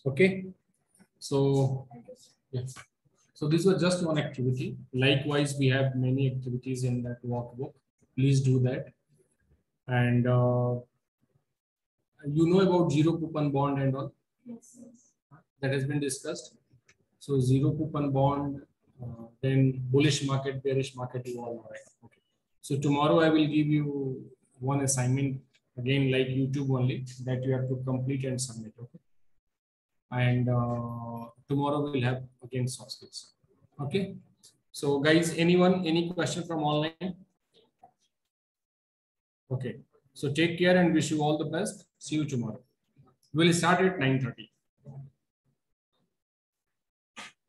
A: Okay. So yes. So this was just one activity. Likewise, we have many activities in that workbook. Please do that. And you know about zero coupon bond and all.
I: Yes, yes.
A: That has been discussed. So zero coupon bond, then bullish market, bearish market, you all know, right? Okay. So tomorrow I will give you one assignment again, like YouTube only, that you have to complete and submit. Okay. And tomorrow we'll have again soft skills. Okay. So guys, anyone, any question from online? Okay. So take care and wish you all the best. See you tomorrow. We'll start at 9:30.